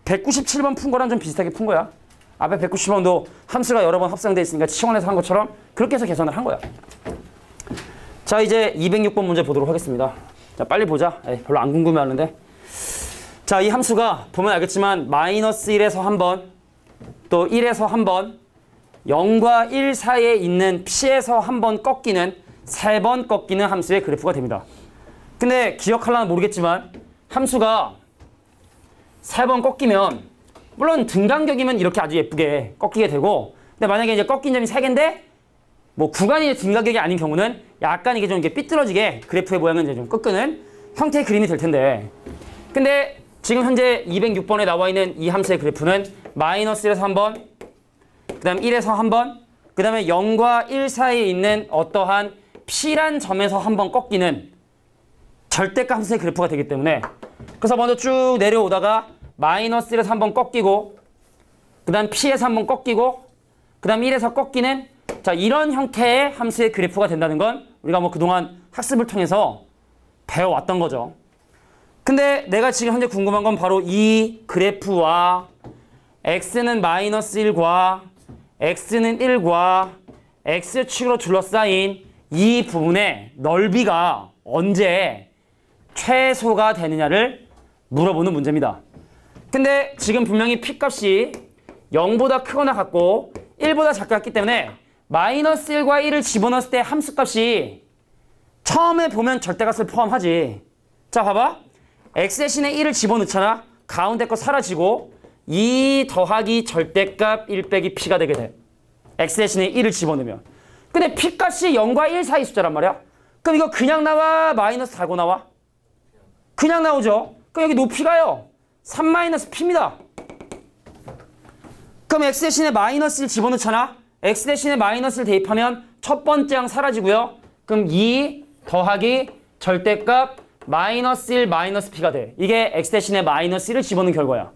Speaker 1: 197번 푼 거랑 좀 비슷하게 푼 거야. 앞에 197번도 함수가 여러 번 합성되어 있으니까 치환해서 한 것처럼 그렇게 해서 계산을 한 거야. 자, 이제 206번 문제 보도록 하겠습니다. 자, 빨리 보자. 별로 안 궁금해하는데. 자, 이 함수가 보면 알겠지만 -1에서 한 번, 또 1에서 한 번, 0과 1 사이에 있는 p에서 한 번 꺾이는 3번 꺾이는 함수의 그래프가 됩니다. 근데 기억하려면 모르겠지만 함수가 3번 꺾이면 물론 등간격이면 이렇게 아주 예쁘게 꺾이게 되고 근데 만약에 이제 꺾인 점이 3개인데 뭐 구간이 등간격이 아닌 경우는 약간 이게 좀 이게 삐뚤어지게 그래프의 모양은 이제 좀 꺾이는 형태의 그림이 될 텐데 근데 지금 현재 206번에 나와 있는 이 함수의 그래프는 마이너스 1에서 한 번, 그 다음 1에서 한 번, 그 다음에 0과 1 사이에 있는 어떠한 P란 점에서 한 번 꺾이는 절대값 함수의 그래프가 되기 때문에 그래서 먼저 쭉 내려오다가 마이너스 1에서 한 번 꺾이고 그 다음 P에서 한 번 꺾이고 그 다음 1에서 꺾이는 자 이런 형태의 함수의 그래프가 된다는 건 우리가 뭐 그동안 학습을 통해서 배워왔던 거죠. 근데 내가 지금 현재 궁금한 건 바로 이 그래프와 x는 마이너스 1과 x는 1과 x축으로 둘러싸인 이 부분의 넓이가 언제 최소가 되느냐를 물어보는 문제입니다. 근데 지금 분명히 P값이 0보다 크거나 같고 1보다 작기 때문에 마이너스 1과 1을 집어넣었을 때 함수값이 처음에 보면 절대값을 포함하지. 자 봐봐. x 대신에 1을 집어넣잖아. 가운데 거 사라지고 2 더하기 절대값 1 빼기 P가 되게 돼. x 대신에 1을 집어넣으면. 근데 P값이 0과 1 사이 숫자란 말이야. 그럼 이거 그냥 나와? 마이너스 달고 나와? 그냥 나오죠. 그럼 여기 높이가요. 3-P입니다. 그럼 x 대신에 마이너스를 집어넣잖아. x 대신에 마이너스를 대입하면 첫 번째 항 사라지고요. 그럼 2 더하기 절대값 마이너스 1 마이너스 P가 돼. 이게 x 대신에 마이너스 1을 집어넣은 결과야.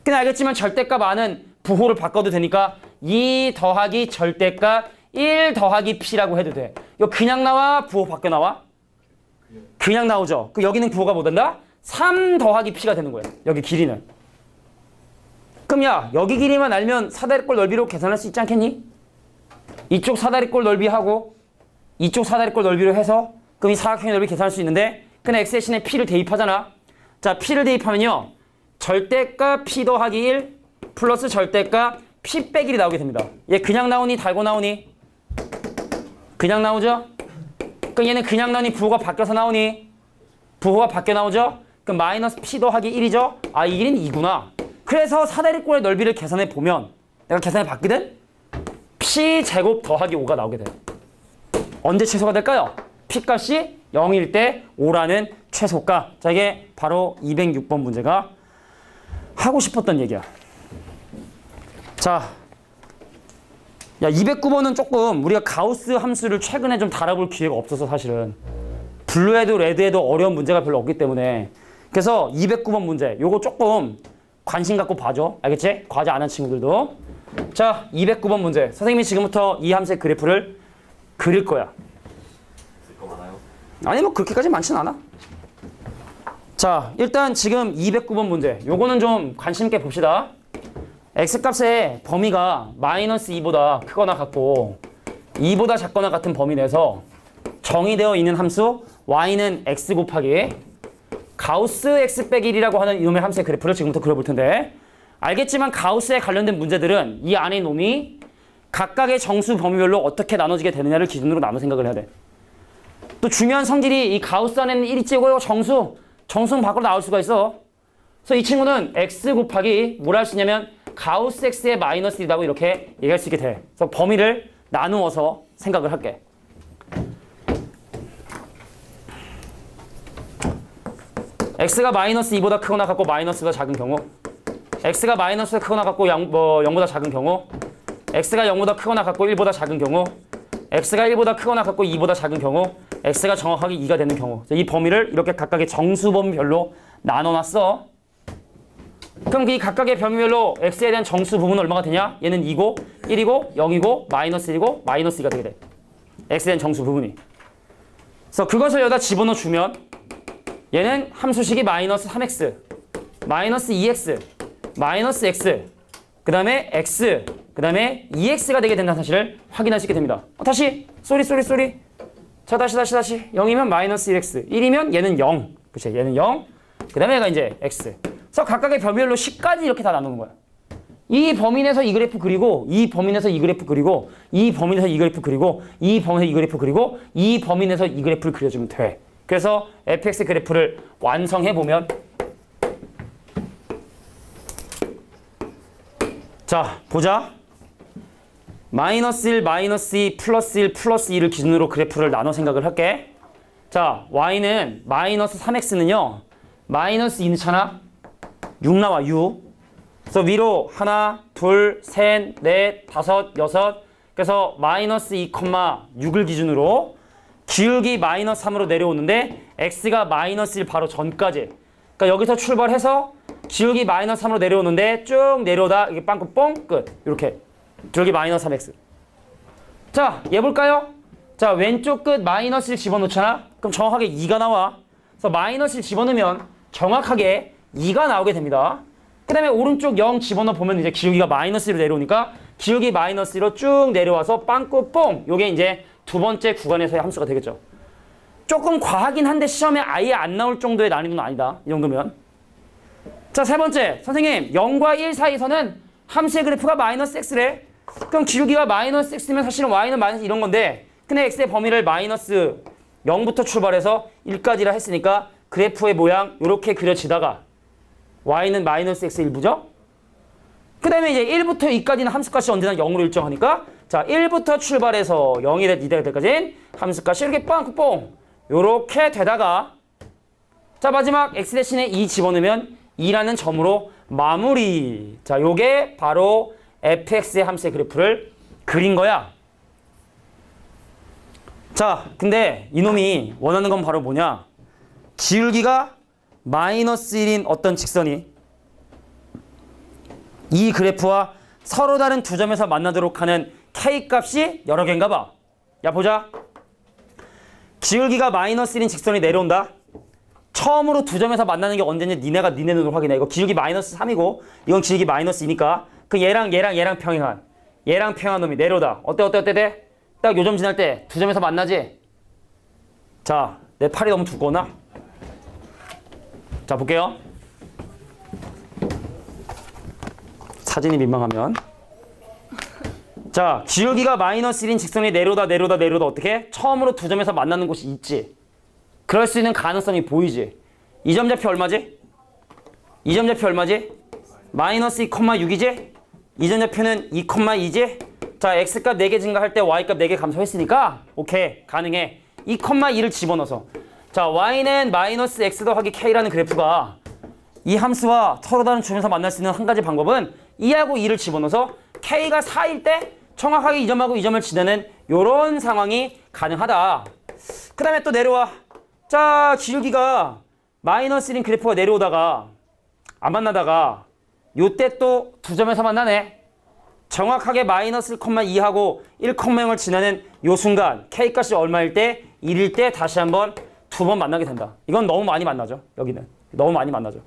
Speaker 1: 근데 알겠지만 절대값 안은 부호를 바꿔도 되니까 2 더하기 절대값 1 더하기 P라고 해도 돼. 이거 그냥 나와? 부호 바뀌어 나와? 그냥 나오죠. 그 여기는 부호가 뭐 된다? 3 더하기 P가 되는 거예요. 여기 길이는. 그럼 야 여기 길이만 알면 사다리꼴 넓이로 계산할 수 있지 않겠니? 이쪽 사다리꼴 넓이하고 이쪽 사다리꼴 넓이로 해서 그럼 이 사각형의 넓이 계산할 수 있는데 근데 x 대신에 P를 대입하잖아. 자 P를 대입하면요. 절대값 P 더하기 1 플러스 절대값 P 빼기 1이 나오게 됩니다. 얘 그냥 나오니 달고 나오니? 그냥 나오죠? 그럼 얘는 그냥 나오니 부호가 바뀌어서 나오니? 부호가 바뀌어 나오죠? 그럼 마이너스 P 더하기 1이죠? 아 이 길이는 2구나. 그래서 사다리꼴의 넓이를 계산해 보면 내가 계산해 봤거든? P 제곱 더하기 5가 나오게 돼. 언제 최소가 될까요? P값이 0일 때 5라는 최소가. 자 이게 바로 206번 문제가 하고 싶었던 얘기야. 자, 야 209번은 조금 우리가 가우스 함수를 최근에 좀 다뤄볼 기회가 없어서 사실은 블루에도 레드에도 어려운 문제가 별로 없기 때문에 그래서 209번 문제 요거 조금 관심 갖고 봐줘. 알겠지? 과제 안 한 친구들도. 자 209번 문제. 선생님이 지금부터 이 함수의 그래프를 그릴 거야.
Speaker 3: 쓸 거 많아요?
Speaker 1: 아니 뭐 그렇게까지 많진 않아. 자 일단 지금 209번 문제 요거는 좀 관심 있게 봅시다. x값의 범위가 마이너스 2보다 크거나 같고 2보다 작거나 같은 범위 내에서 정의되어 있는 함수 y는 x 곱하기 가우스 x 빼기 1이라고 하는 이놈의 함수의 그래프를 지금부터 그려볼 텐데 알겠지만 가우스에 관련된 문제들은 이 안에 놈이 각각의 정수 범위별로 어떻게 나눠지게 되느냐를 기준으로 나눠 생각을 해야 돼. 또 중요한 성질이 이 가우스 안에는 1이 찌고 정수는 밖으로 나올 수가 있어. 그래서 이 친구는 x 곱하기 뭐라 할 수 있냐면 가우스 x의 마이너스 1이라고 이렇게 얘기할 수 있게 돼. 그래서 범위를 나누어서 생각을 할게. x가 마이너스 2보다 크거나 같고 마이너스보다 작은 경우 x가 마이너스보다 크거나 같고 0보다 작은 경우 x가 0보다 크거나 같고 1보다 작은 경우 x가 1보다 크거나 같고 2보다 작은 경우 x가 정확하게 2가 되는 경우 이 범위를 이렇게 각각의 정수 범위별로 나눠놨어. 그럼 이 각각의 범위별로 x에 대한 정수 부분은 얼마가 되냐? 얘는 2고 1이고 0이고 마이너스 1이고 마이너스 2가 되게 돼. x에 대한 정수 부분이. 그래서 그것을 여기다 집어넣어 주면 얘는 함수식이 마이너스 3x, 마이너스 2x, 마이너스 x, 그 다음에 x, 그 다음에 2x가 되게 된다는 사실을 확인할 수 있게 됩니다. 다시 쏘리. 자 다시 0이면 마이너스 1x, 1이면 얘는 0, 그치? 얘는 0, 그 다음에 얘가 이제 x. 그래서 각각의 범위별로 10까지 이렇게 다 나누는 거야. 이 범위 내에서 이 그래프 그리고 이 범위 내에서 이 그래프 그리고 이 범위 내에서 이 그래프 그리고 이 범위 내에서 이 그래프 그리고 이 범위 내에서 이 그래프를 그려주면 돼. 그래서 fx 그래프를 완성해보면 자 보자. 마이너스 1, 마이너스 2, 플러스 1, 플러스 2를 기준으로 그래프를 나눠 생각을 할게. 자 y는 마이너스 3x는요 마이너스 2 넣잖아. 6 나와 6. 그래서 위로 하나, 둘, 셋, 넷, 다섯, 여섯. 그래서 마이너스 2,6을 기준으로 기울기 마이너스 3으로 내려오는데 x가 마이너스 1 바로 전까지. 그러니까 여기서 출발해서 기울기 마이너스 3으로 내려오는데 쭉 내려오다 이게 빵꾸 뽕 끝. 이렇게 기울기 마이너스 3x. 자, 얘 볼까요? 자, 왼쪽 끝 마이너스 1 집어넣잖아. 그럼 정확하게 2가 나와. 그래서 마이너스 1 집어넣으면 정확하게 2가 나오게 됩니다. 그 다음에 오른쪽 0 집어넣어 보면 이제 기울기가 마이너스 1로 내려오니까 기울기 마이너스 1로 쭉 내려와서 빵꾸 뽕. 요게 이제 두 번째 구간에서의 함수가 되겠죠. 조금 과하긴 한데 시험에 아예 안 나올 정도의 난이도는 아니다. 이 정도면. 자, 세 번째. 선생님, 0과 1 사이에서는 함수의 그래프가 마이너스 x래. 그럼 기울기가 마이너스 x면 사실은 y는 마이너스 이런 건데 근데 x의 범위를 마이너스 0부터 출발해서 1까지라 했으니까 그래프의 모양 이렇게 그려지다가 y는 마이너스 x 일부죠? 그 다음에 이제 1부터 2까지는 함수값이 언제나 0으로 일정하니까 자 1부터 출발해서 0이 될 때까지는 함수값이 이렇게 빵꾸뽕 요렇게 되다가 자 마지막 x 대신에 2 집어넣으면 2라는 점으로 마무리. 자 요게 바로 fx의 함수의 그래프를 그린 거야. 자 근데 이놈이 원하는 건 바로 뭐냐, 기울기가 마이너스 1인 어떤 직선이 이 그래프와 서로 다른 두 점에서 만나도록 하는 k값이 여러 개인가 봐. 야 보자. 기울기가 마이너스 1인 직선이 내려온다. 처음으로 두 점에서 만나는 게 언제인지 니네 눈으로 확인해. 이거 기울기 마이너스 3이고 이건 기울기 마이너스 2니까 그 얘랑 평행한 놈이 내려오다. 어때? 딱 요 점 지날 때 두 점에서 만나지? 자, 내 팔이 너무 두꺼웠나? 자, 볼게요. 사진이 민망하면. 자, 기울기가 마이너스 1인 직선이 내려오다 어떻게? 처음으로 두 점에서 만나는 곳이 있지. 그럴 수 있는 가능성이 보이지. 이 점 좌표 얼마지? 마이너스 2,6이지? 이 점 좌표는 2,2지? 자, x값 4개 증가할 때 y값 4개 감소했으니까 오케이, 가능해. 2,2를 집어넣어서 자, y는 마이너스 x 더하기 k라는 그래프가 이 함수와 서로 다른 점에서 만날 수 있는 한 가지 방법은 2하고 2를 집어넣어서 k가 4일 때 정확하게 이 점하고 이 점을 지나는 요런 상황이 가능하다. 그 다음에 또 내려와. 자, 기울기가 마이너스 1인 그래프가 내려오다가 안 만나다가 요때 또 두 점에서 만나네. 정확하게 마이너스 1,2하고 1,0을 지나는 요 순간 k값이 얼마일 때? 1일 때 다시 한번 두 번 만나게 된다. 이건 너무 많이 만나죠. 여기는 너무 많이 만나죠.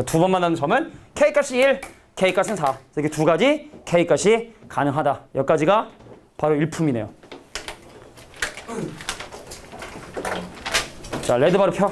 Speaker 1: 두 번 만나는 점은 k값이 1, k값은 4. 이렇게 두 가지 k값이 가능하다. 여기까지가 바로 일품이네요. 자, 레드 바로 펴.